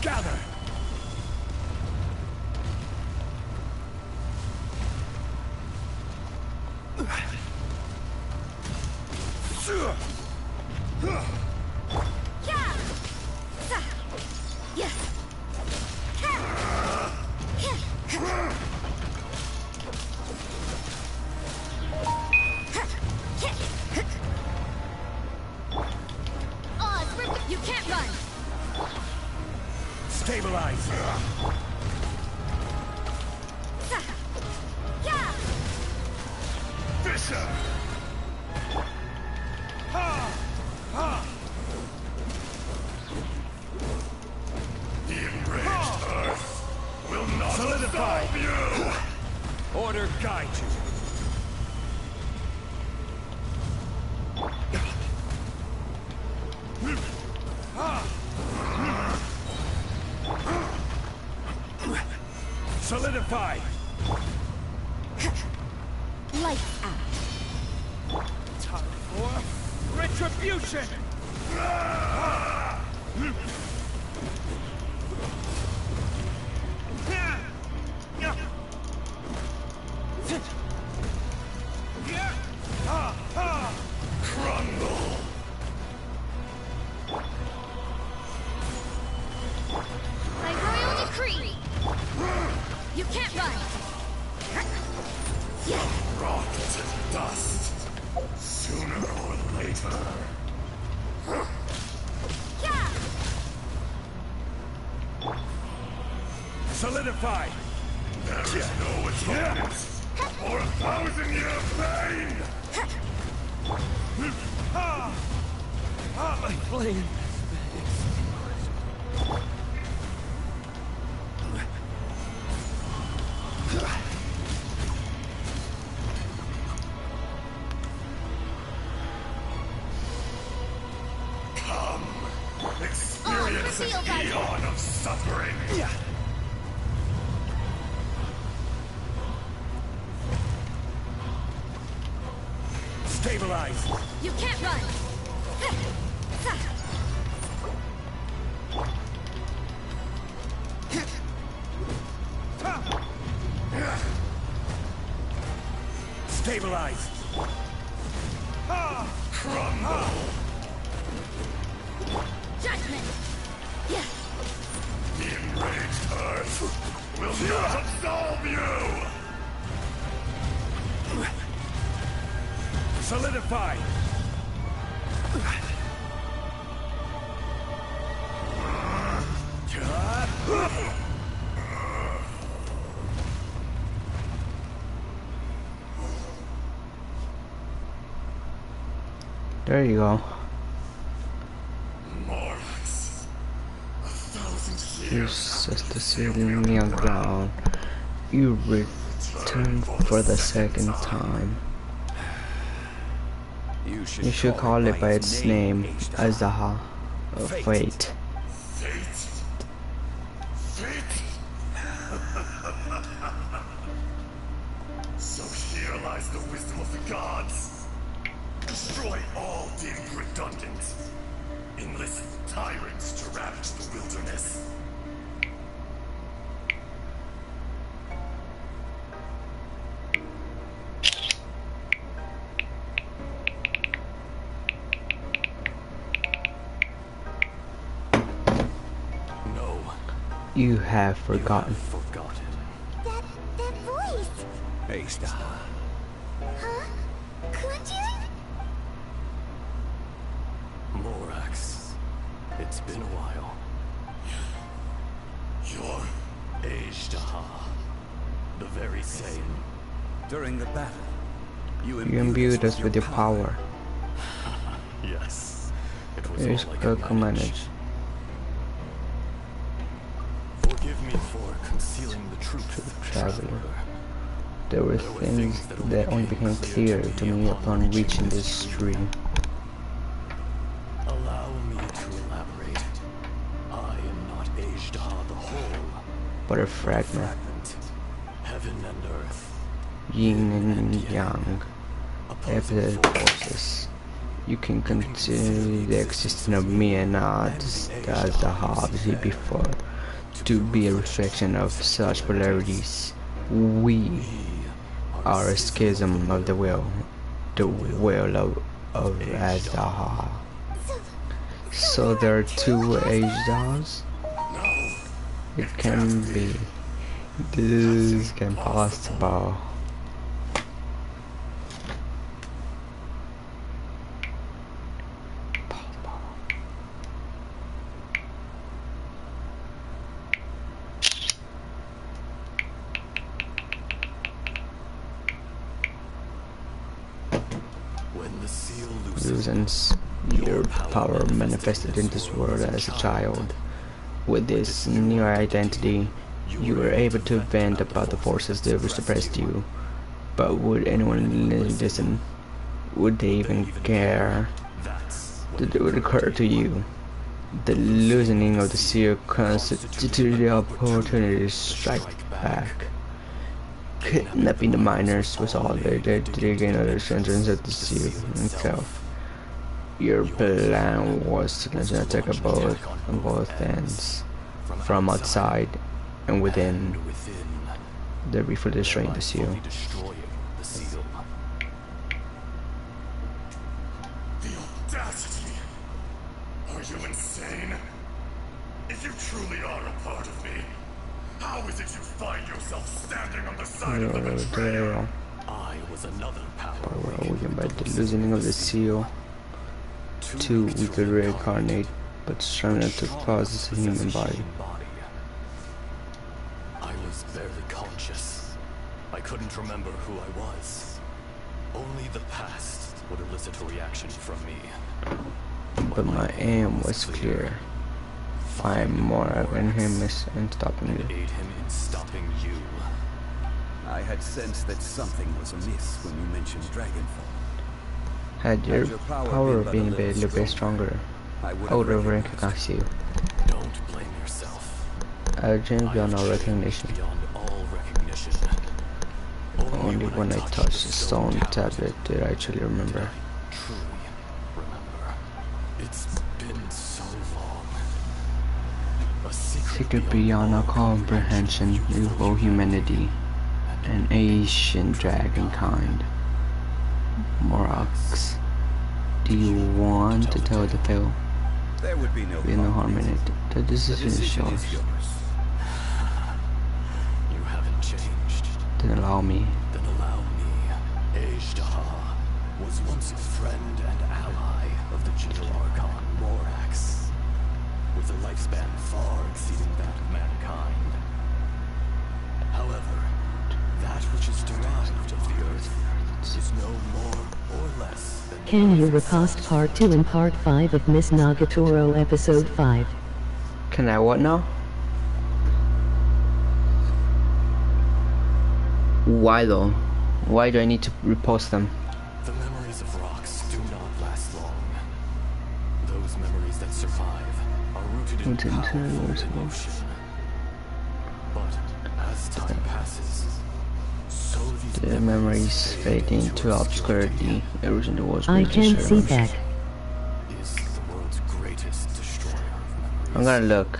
Gather! You can't run! Stabilize! Fisher! The enraged earth will not Solidify. absolve you! Order guide you! Solidify! Lights out. Time for retribution! Crumble! By royal decree, you can't run. Rock to dust. Sooner or later. Solidify! There is no atonement for 1,000-year pain! My flame! Come, experience an eon of suffering! Stabilize! You can't run. Stabilize! Crumble! Judgment. The enraged earth will not absolve you! Solidify! There you go. Morlax. 1,000 You years just to see me on ground. You return for the second time. You You should call it by its name, Azdaha, of Fate. Fate? Fate? So here lies the wisdom of the gods. Destroy all deemed redundant. Enlist tyrants to ravage the wilderness. No. You have forgotten. Forgotten. That voice! Azdaha. Huh? Kunjun? Morax. It's been a while. You're Azdaha. The very same. During the battle, you You imbued us with your power. Yes. It was Here's all I good could manage. manage. Forgive me for concealing the truth, Traveler. There were things that only became clear to me upon reaching this stream. Allow me to elaborate. I am not Azdaha the whole, But a fragment, heaven and earth. yin and yang, opposite forces. You can consider the existence of me and not as the obviously before to be a reflection of such polarities. We are a schism of the will of Azdaha. So there are two Azdahas? It can be. This can possible. When the seal Loosens your power manifested in this world as a child. With this new identity, you were able to vent about the forces that suppressed you. But would anyone listen? Would they even care? Did it occur to you The loosening of the seal constituted the opportunity to strike back. Kidnapping the miners was all they did to gain other entrance of the seal itself. Your plan was to launch an attack on both ends, from outside and within, before destroying the seal. The audacity! Are you insane? If you truly are a part of me, how is it you find yourself standing on the side of the betrayer? I was another power awakened by the loosening of the seal. Two, we could reincarnate, but strong enough to possess a human body. I was barely conscious. I couldn't remember who I was. Only the past would elicit a reaction from me. But my aim was clear. Find more than him and stopping you. Aid him in stopping you. I had sensed that something was amiss when you mentioned Dragonfall. Had your power been a little bit stronger, I would have recognized you. Don't blame yourself. I dreamed beyond all recognition. Beyond all recognition. Only when I touched the stone tablet did I actually remember. Truly remember. It's been so long. A Secret beyond our comprehension, evil humanity, an ancient dragon kind. Morax, do you want to tell the tale? There would be no harm in it. The decision is yours. You haven't changed. Then allow me. Then allow me. Ejdaha was once a friend and ally of the Geo Archon Morax, with a lifespan far exceeding that of mankind. However, that which is derived of the earth is no more or less than... Can you repost part 2 and part 5 of Miss Nagatoro episode 5? Can I what now? Why though? Why do I need to repost them? The memories of rocks do not last long. Those memories that survive are rooted in powerful emotion. But as time passes, so these the memories fade into obscurity. Erosion the world's I can't see that. Is the world's greatest destroyer of memories. I'm gonna look.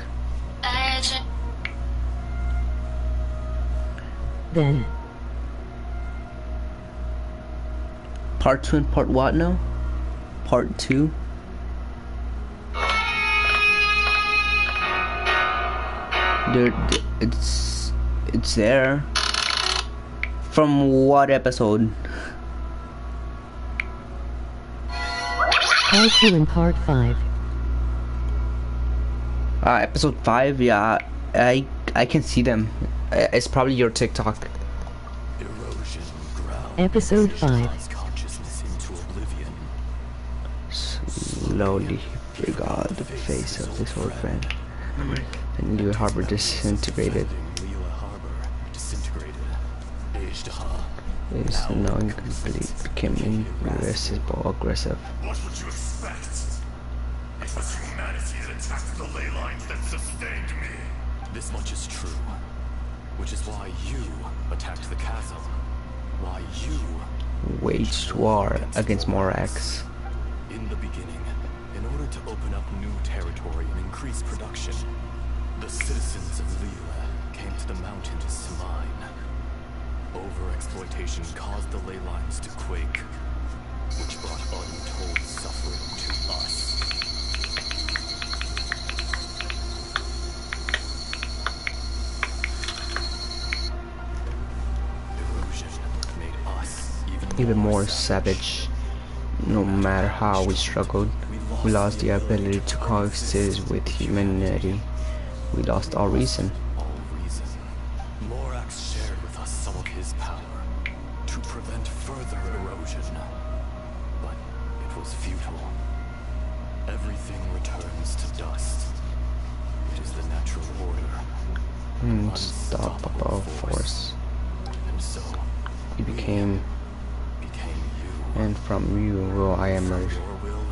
Then. Part 2 and part what now? Part 2? It's there. From what episode? Part 2 and part 5. Episode 5, yeah, I can see them. It's probably your TikTok. Erosion ground. Episode 5. Consciousness into oblivion. Slowly forgot the face of his old friend. And Liyue Harbor disintegrated. Liyue Harbor disintegrated. Ejdaha is now incomplete, became irresistible, aggressive. What would you expect? It was humanity that attacked the ley lines that sustained me. This much is true. Which is why you attacked the chasm. Why you waged war against Morax. In the beginning, in order to open up new territory and increase production, the citizens of Liyue came to the mountains to mine. Overexploitation caused the ley lines to quake, which brought untold suffering to us. Erosion made us even more savage. No matter how we struggled, we lost the ability to coexist with humanity. We lost all reason. Morax shared with us some of his power to prevent further erosion. But it was futile. Everything returns to dust. It is the natural order. Unstoppable force. And so he became you. And from you will I emerge. Your will,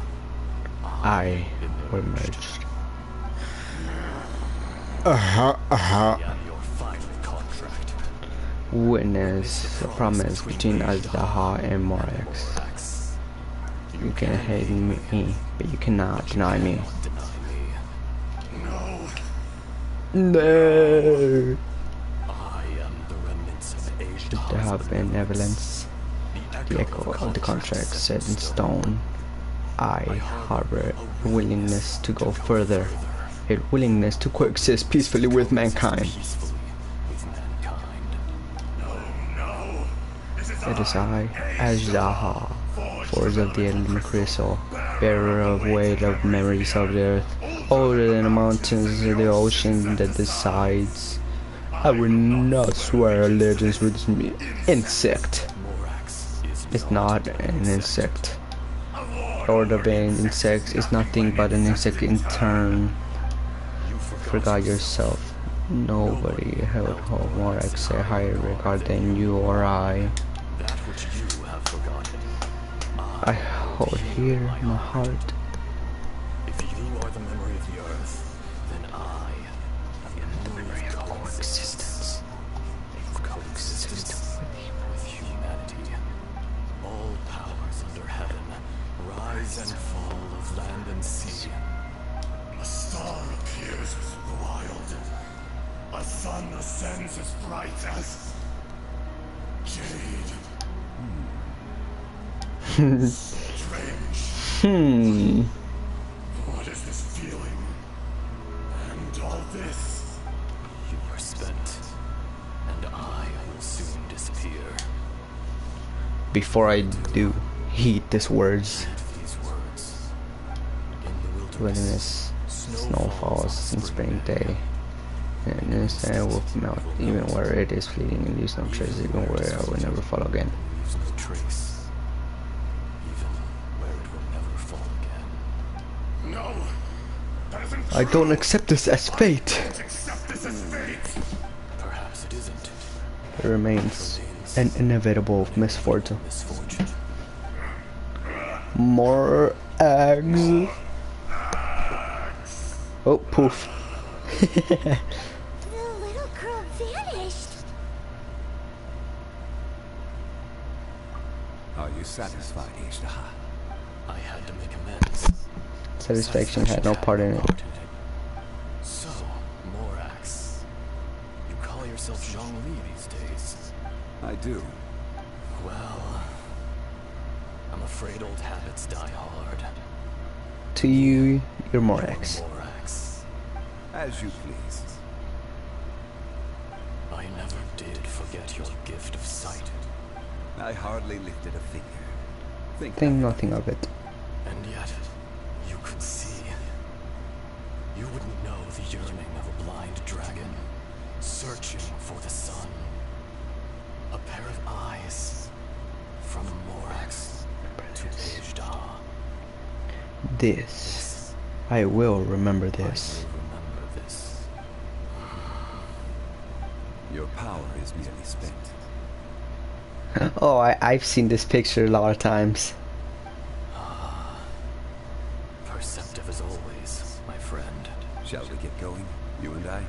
I emerged. Witness a promise between Azdaha and Morax. You can hate me, but you cannot deny me. No. Should there have been evidence? The echo of the contract set in stone. I harbor a willingness to go further, a willingness to coexist peacefully with mankind. It is I, Azdaha, force of the Elden Crystal, bearer of weight of memories of the earth, older than the mountains of the ocean that decides. I will not swear allegiance with me. Insect. It's not an insect. Lord of insects is nothing but an insect in turn. Forgot yourself. Nobody held Morax a higher regard than you or I. I hold here my heart. If you are the memory of the earth, then I am the memory of coexistence. Coexistence with humanity. All powers under heaven, rise and fall of land and sea. A star appears as wild. A sun ascends as bright as jade. Strange. What is this feeling? And all this? You are spent, and I will soon disappear. Before I do, heed these words. Wilderness, snow falls in spring day, and the sand will melt even where it is fleeting, and leaves no trace even where I will never fall again. I don't accept this as fate. Perhaps it isn't. It remains an inevitable misfortune. More eggs. Oh, poof. The little girl vanished. Are you satisfied, Azdaha? I had to make amends. Satisfaction had no part in it. So, Morax, you call yourself Zhongli these days? I do. Well, I'm afraid old habits die hard. To you, you're Morax. As you please. I never did forget your gift of sight. I hardly lifted a finger. Think nothing of it. And yet, you could see. You wouldn't know the yearning of a blind dragon, searching for the sun. A pair of eyes, from Morax to Azdaha. This. I will remember this. Your power is nearly spent. Oh, I've seen this picture a lot of times. Perceptive as always, my friend. Shall we get going, you and I?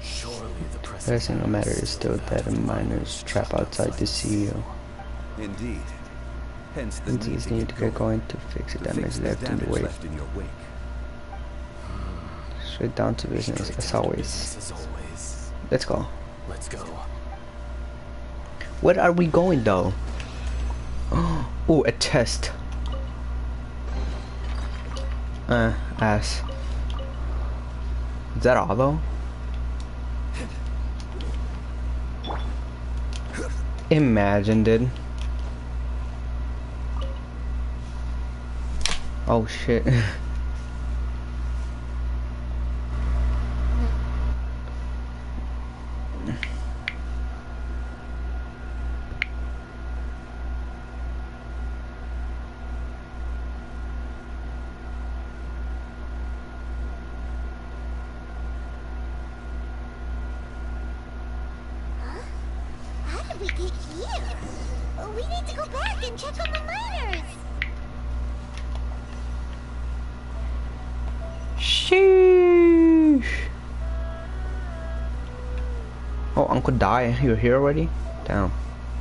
Surely the The single matter is still that a miner's trap outside the CEO. Indeed. Hence the need to get going to fix the damage left in the wake. Straight down to business as always. Let's go. Let's go. Where are we going though? Oh, a test. Ass. Is that all though? Imagine, dude. Oh shit. How did we get here? We need to go back and check on the miners. Sheesh. Oh, Uncle Dai, you're here already? Damn.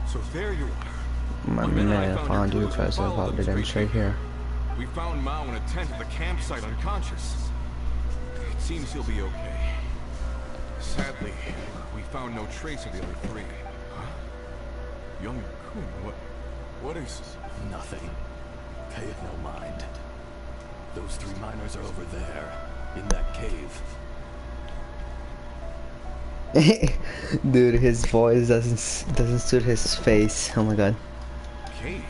So there you are. My man found you because of how did I straight here. We found Mao in a tent at the campsite unconscious. It seems he'll be okay. Sadly, we found no trace of the other three. Huh? Young Kun, what is... Nothing. Pay it no mind. Those three miners are over there, in that cave. Dude, his voice doesn't suit his face. Oh my god. Cave?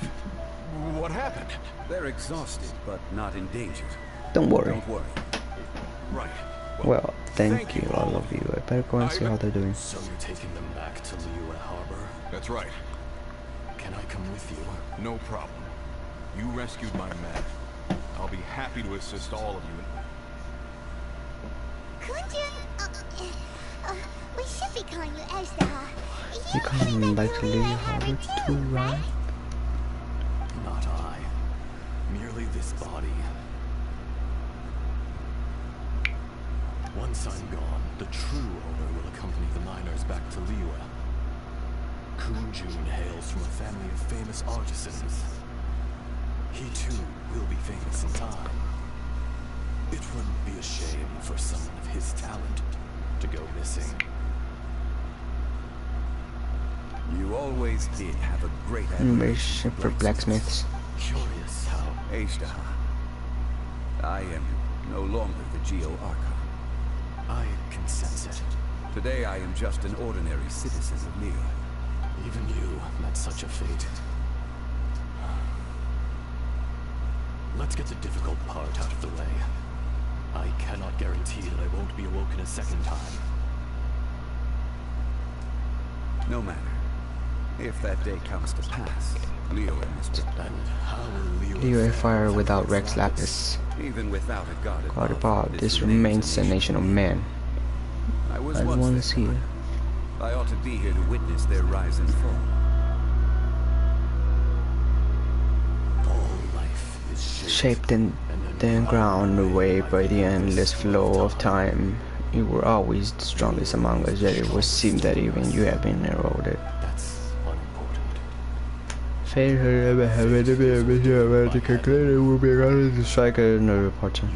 What happened? They're exhausted, but not endangered. Don't worry. Don't worry. Right. Well, thank you, all of you. I better go and see how they're doing. So you're taking them back to Liyue Harbor? That's right. Can I come with you? No problem. You rescued my men. I'll be happy to assist all of you. Kunjun, we should be calling you Ashtaha. You coming back to Liyue Harbor too, right? Not I. Merely this body. Once I'm gone, the true owner will accompany the miners back to Liyue. Kunjun hails from a family of famous artisans. He too will be famous in time. It wouldn't be a shame for someone of his talent to go missing. You always did have a great admiration for blacksmiths. Curious how... Ashtaha, I am no longer the Geo-Archon. I can sense it. Today I am just an ordinary citizen of Liyue. Even you met such a fate. Let's get the difficult part out of the way. I cannot guarantee that I won't be awoken a second time. No matter. If that day comes to pass, Liyue must... And how will Liyue fire without Rex Lapis. Even without a god above, this remains a nation of men. I was once here. I ought to be here to witness their rise and fall. All life is shaped in the ground away by the endless flow of time. You were always the strongest among us, yet it would seem that even you have been eroded. That's unimportant. Fate had ever had to be able to conclude it would be rather to strike another reporter.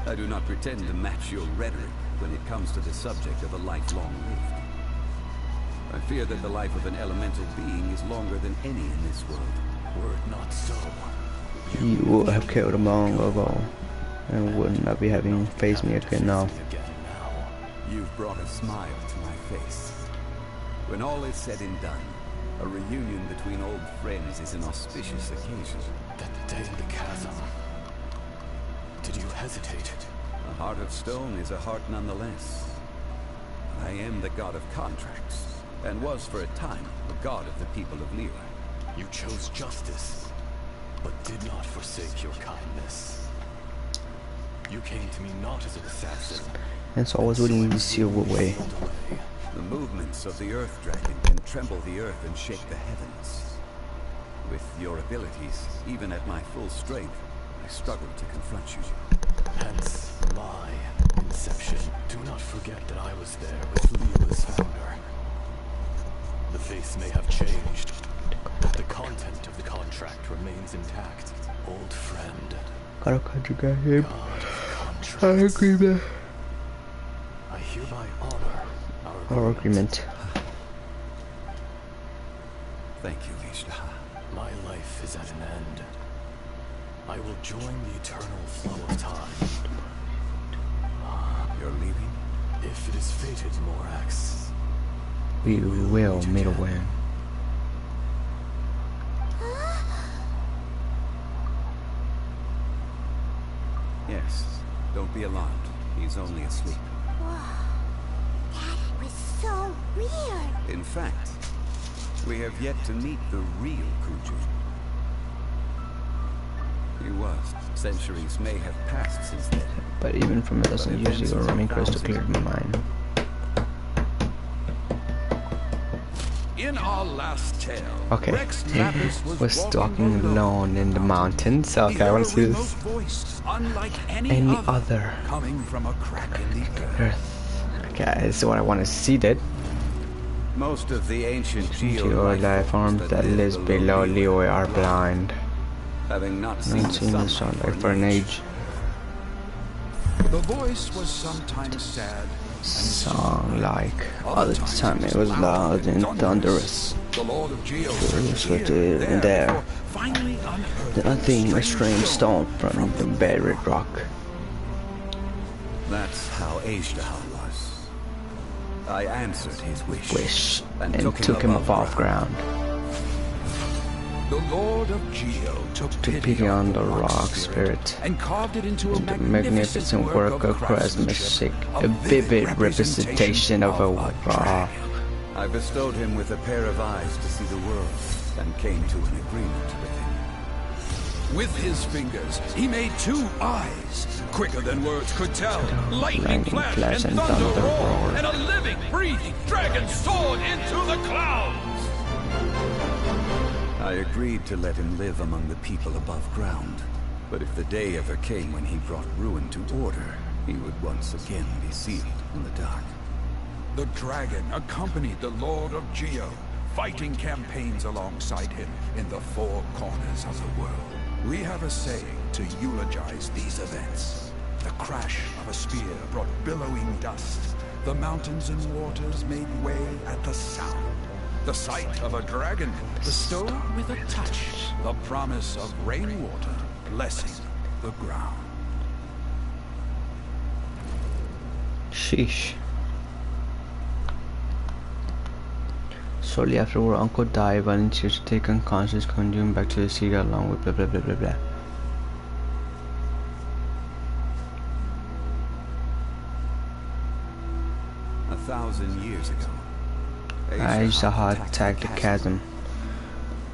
I do not pretend to match your rhetoric when it comes to the subject of a lifelong rift. I fear that the life of an elemental being is longer than any in this world. Were it not so, you would have killed him long ago, and would not be having faced me again now. You've brought a smile to my face. When all is said and done, a reunion between old friends is an auspicious occasion. That day in the chasm. Did you hesitate? A heart of stone is a heart nonetheless. I am the god of contracts, and was for a time the god of the people of Liyue. You chose justice, but did not forsake your kindness. You came to me not as an assassin. And so I was willing to seal away. The movements of the Earth Dragon can tremble the earth and shake the heavens. With your abilities, even at my full strength, I struggle to confront you. Hence my inception. Do not forget that I was there with Liyue's founder. The face may have changed, but the content of the contract remains intact. Old friend. Gotta conjugate him. God of contracts. I agree, man. I hereby honor our agreement. Thank you, Ashtaha. My life is at an end. I will join the eternal flow of time. You're leaving? If it is fated, Morax. We will meet again. Yes. Don't be alarmed. He's only asleep. That was so weird. In fact, we have yet to meet the real Kunjun. He was. Centuries may have passed since then. But even from a dozen years ago, remain crystal clear in my mind. In our last tale, Okay, Rex Lapis was stalking alone in the mountains. Okay, I want to see this. Any other coming from a crack in the earth. Okay, this is what I want to see. That Most of the ancient life forms that live below Liyue are blind. Having not seen the sunlight for an age. The voice was sometimes sad, song like other time it was loud and thunderous. The Lord of Geo there. I think a strange stone from the buried rock. That's how Aishtahal was. I answered his wish and took him above ground. The Lord of Geo took pity on the rock spirit and carved it into a magnificent work of craftsmanship, a vivid representation of a rock. I bestowed him with a pair of eyes to see the world and came to an agreement with him. With his fingers, he made 2 eyes, quicker than words could tell. Lightning flash and thunder roar, and a living, breathing dragon soared into the clouds. I agreed to let him live among the people above ground. But if the day ever came when he brought ruin to order, he would once again be sealed in the dark. The dragon accompanied the Lord of Geo, fighting campaigns alongside him in the 4 corners of the world. We have a saying to eulogize these events. The crash of a spear brought billowing dust. The mountains and waters made way at the sound. The sight of a dragon bestowed with a touch. The promise of rainwater blessing the ground. Sheesh. Shortly after our uncle died, volunteers to take unconscious consumed back to the city along with blah blah blah blah blah. A 1,000 years ago, Aishtahal attacked the chasm.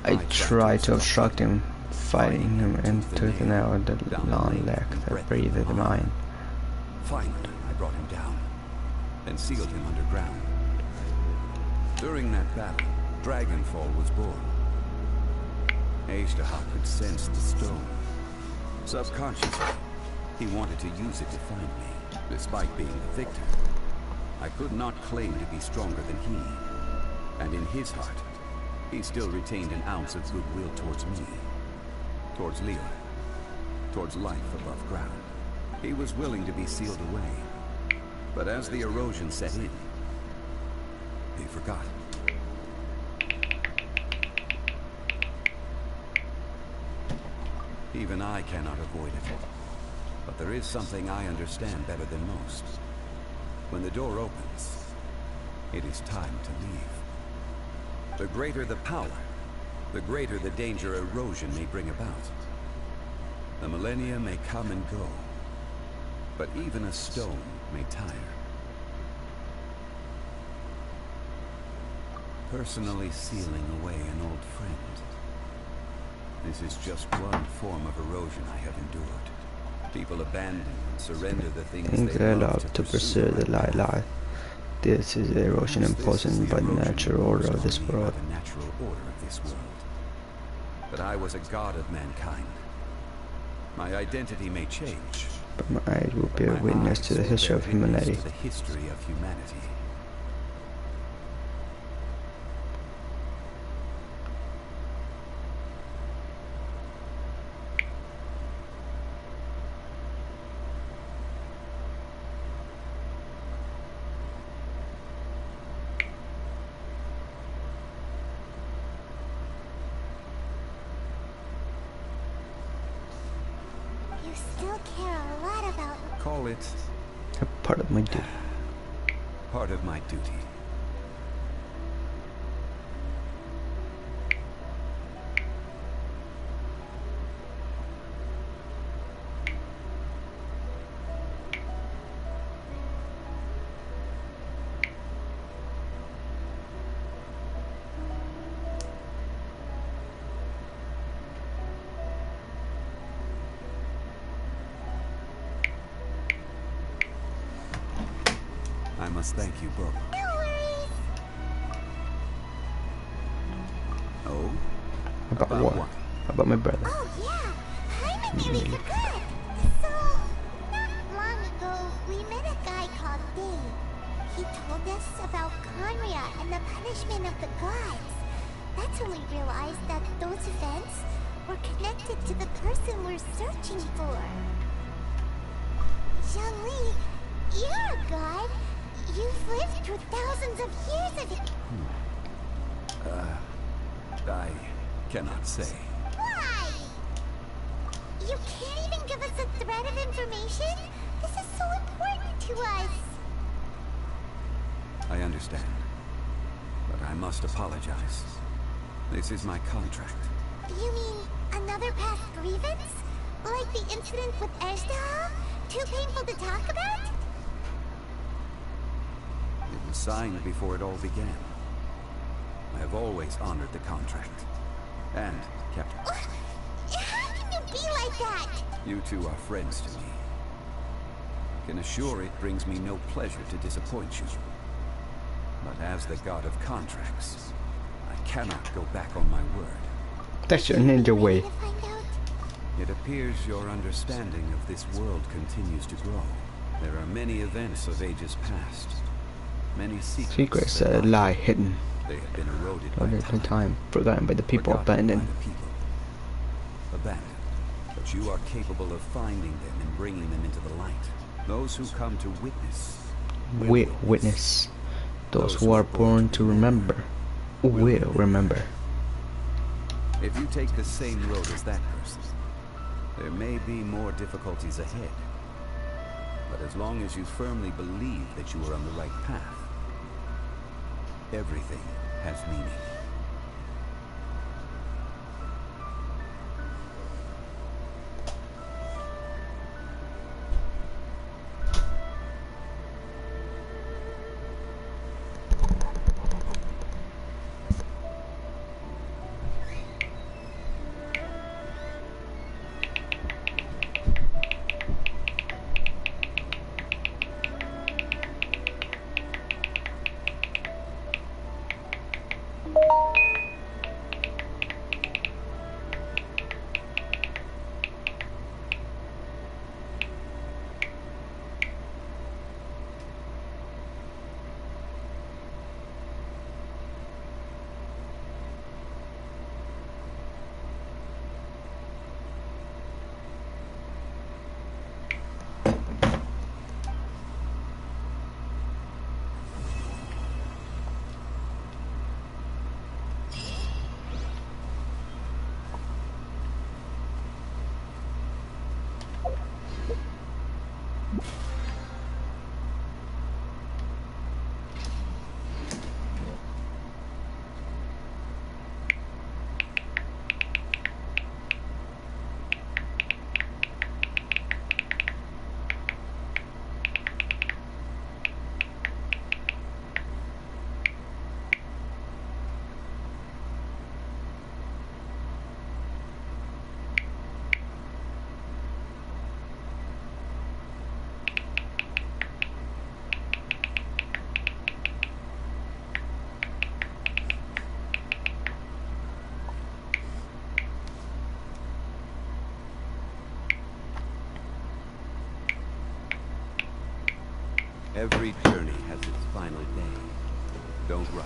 I tried to obstruct him, fighting him into the narrow, the long leg that breathed the mine. Finally, I brought him down and sealed him underground. During that battle, Dragonfall was born. Aishtahal could sense the stone. Subconsciously, he wanted to use it to find me, despite being the victor. I could not claim to be stronger than he. And in his heart, he still retained an ounce of goodwill towards me. Towards Leo. Towards life above ground. He was willing to be sealed away. But as the erosion set in, he forgot. Even I cannot avoid it. But there is something I understand better than most. When the door opens, it is time to leave. The greater the power, the greater the danger erosion may bring about. The millennia may come and go, but even a stone may tire. Personally sealing away an old friend. This is just one form of erosion I have endured. People abandon and surrender the things they love to pursue the life. This is the erosion imposed by the natural order of this world. But I was a god of mankind. My identity may change, but my eyes will be a witness to the history of humanity. Call it a part of my duty. Part of my duty. I must thank you both. No worries. Oh? About what? About my brother. Oh yeah, Paimon made me forget. So, not long ago, we met a guy called Dave. he told us about Conria and the punishment of the gods. That's when we realized that those events were connected to the person we're searching for. Zhongli, you're a god. You've lived through thousands of years of it. I cannot say. Why? You can't even give us a thread of information? This is so important to us. I understand. But I must apologize. This is my contract. You mean another past grievance? Like the incident with Ejdah? Too painful to talk about? It was signed before it all began. I have always honored the contract. And kept it. How can you be like that? You two are friends to me. I can assure it brings me no pleasure to disappoint you. But as the god of contracts, I cannot go back on my word. That's your ninja way. It appears your understanding of this world continues to grow. There are many events of ages past. Many secrets that lie hidden. They have been eroded by time, forgotten by the people, abandoned. Abandoned. But you are capable of finding them and bringing them into the light. Those who come to witness will witness. Those who are born to remember will remember. If you take the same road as that person, there may be more difficulties ahead. But as long as you firmly believe that you are on the right path, everything has meaning. Every journey has its final day. Don't rush.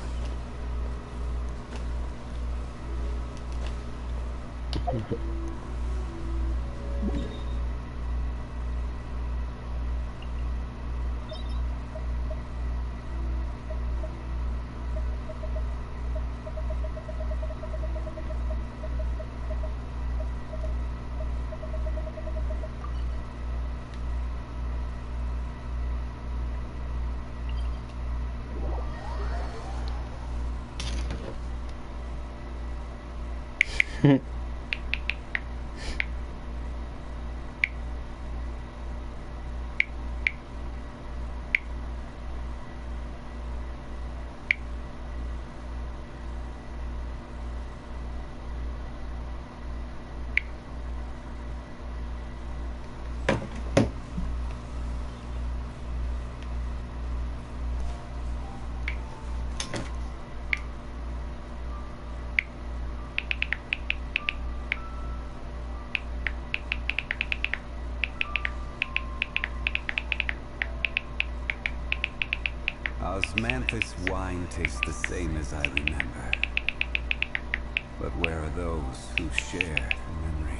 Osmanthus wine tastes the same as I remember. But where are those who share the memory?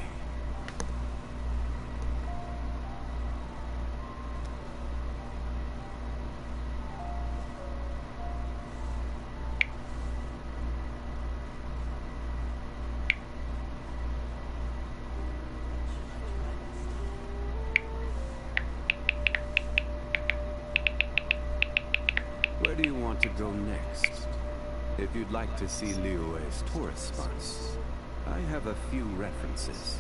Where do you want to go next? If you'd like to see Liyue's tourist spots, I have a few references.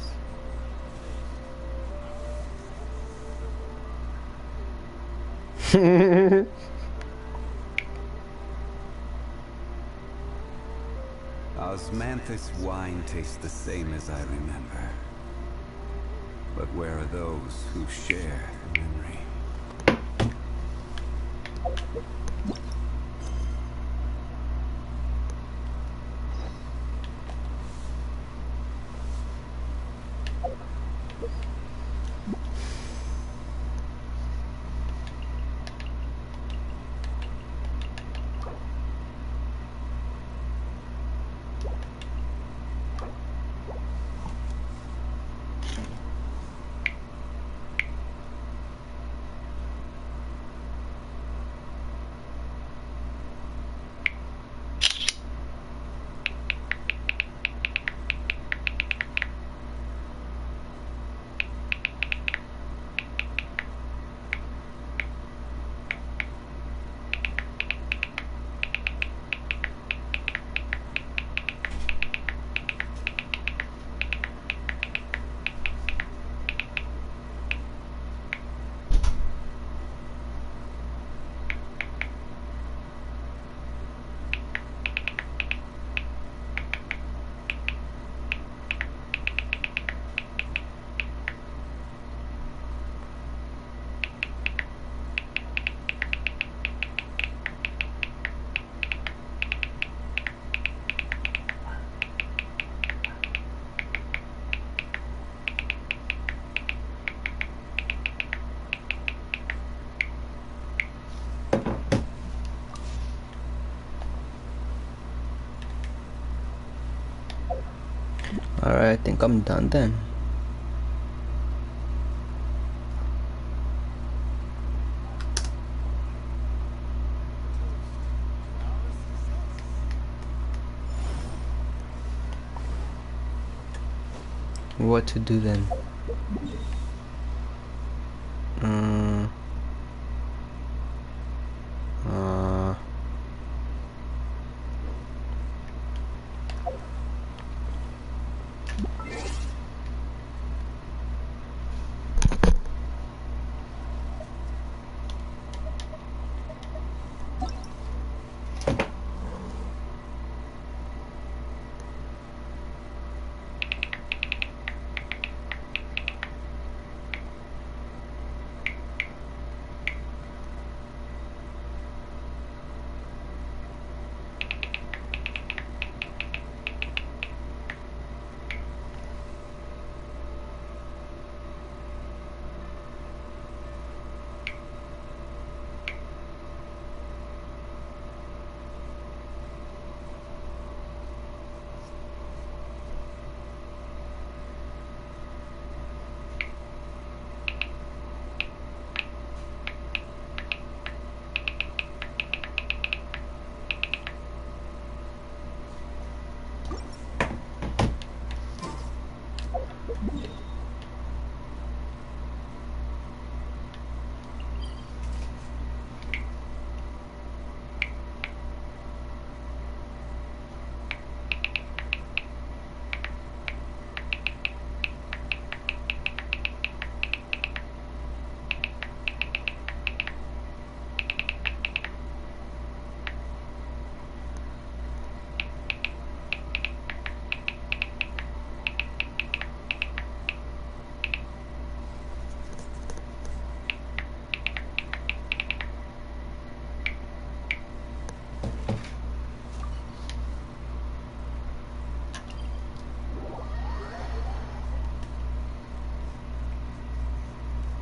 Osmanthus wine tastes the same as I remember. But where are those who share the memory? Alright, I think I'm done then. What to do then?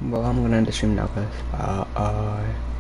Well, I'm gonna end the stream now, guys. Bye.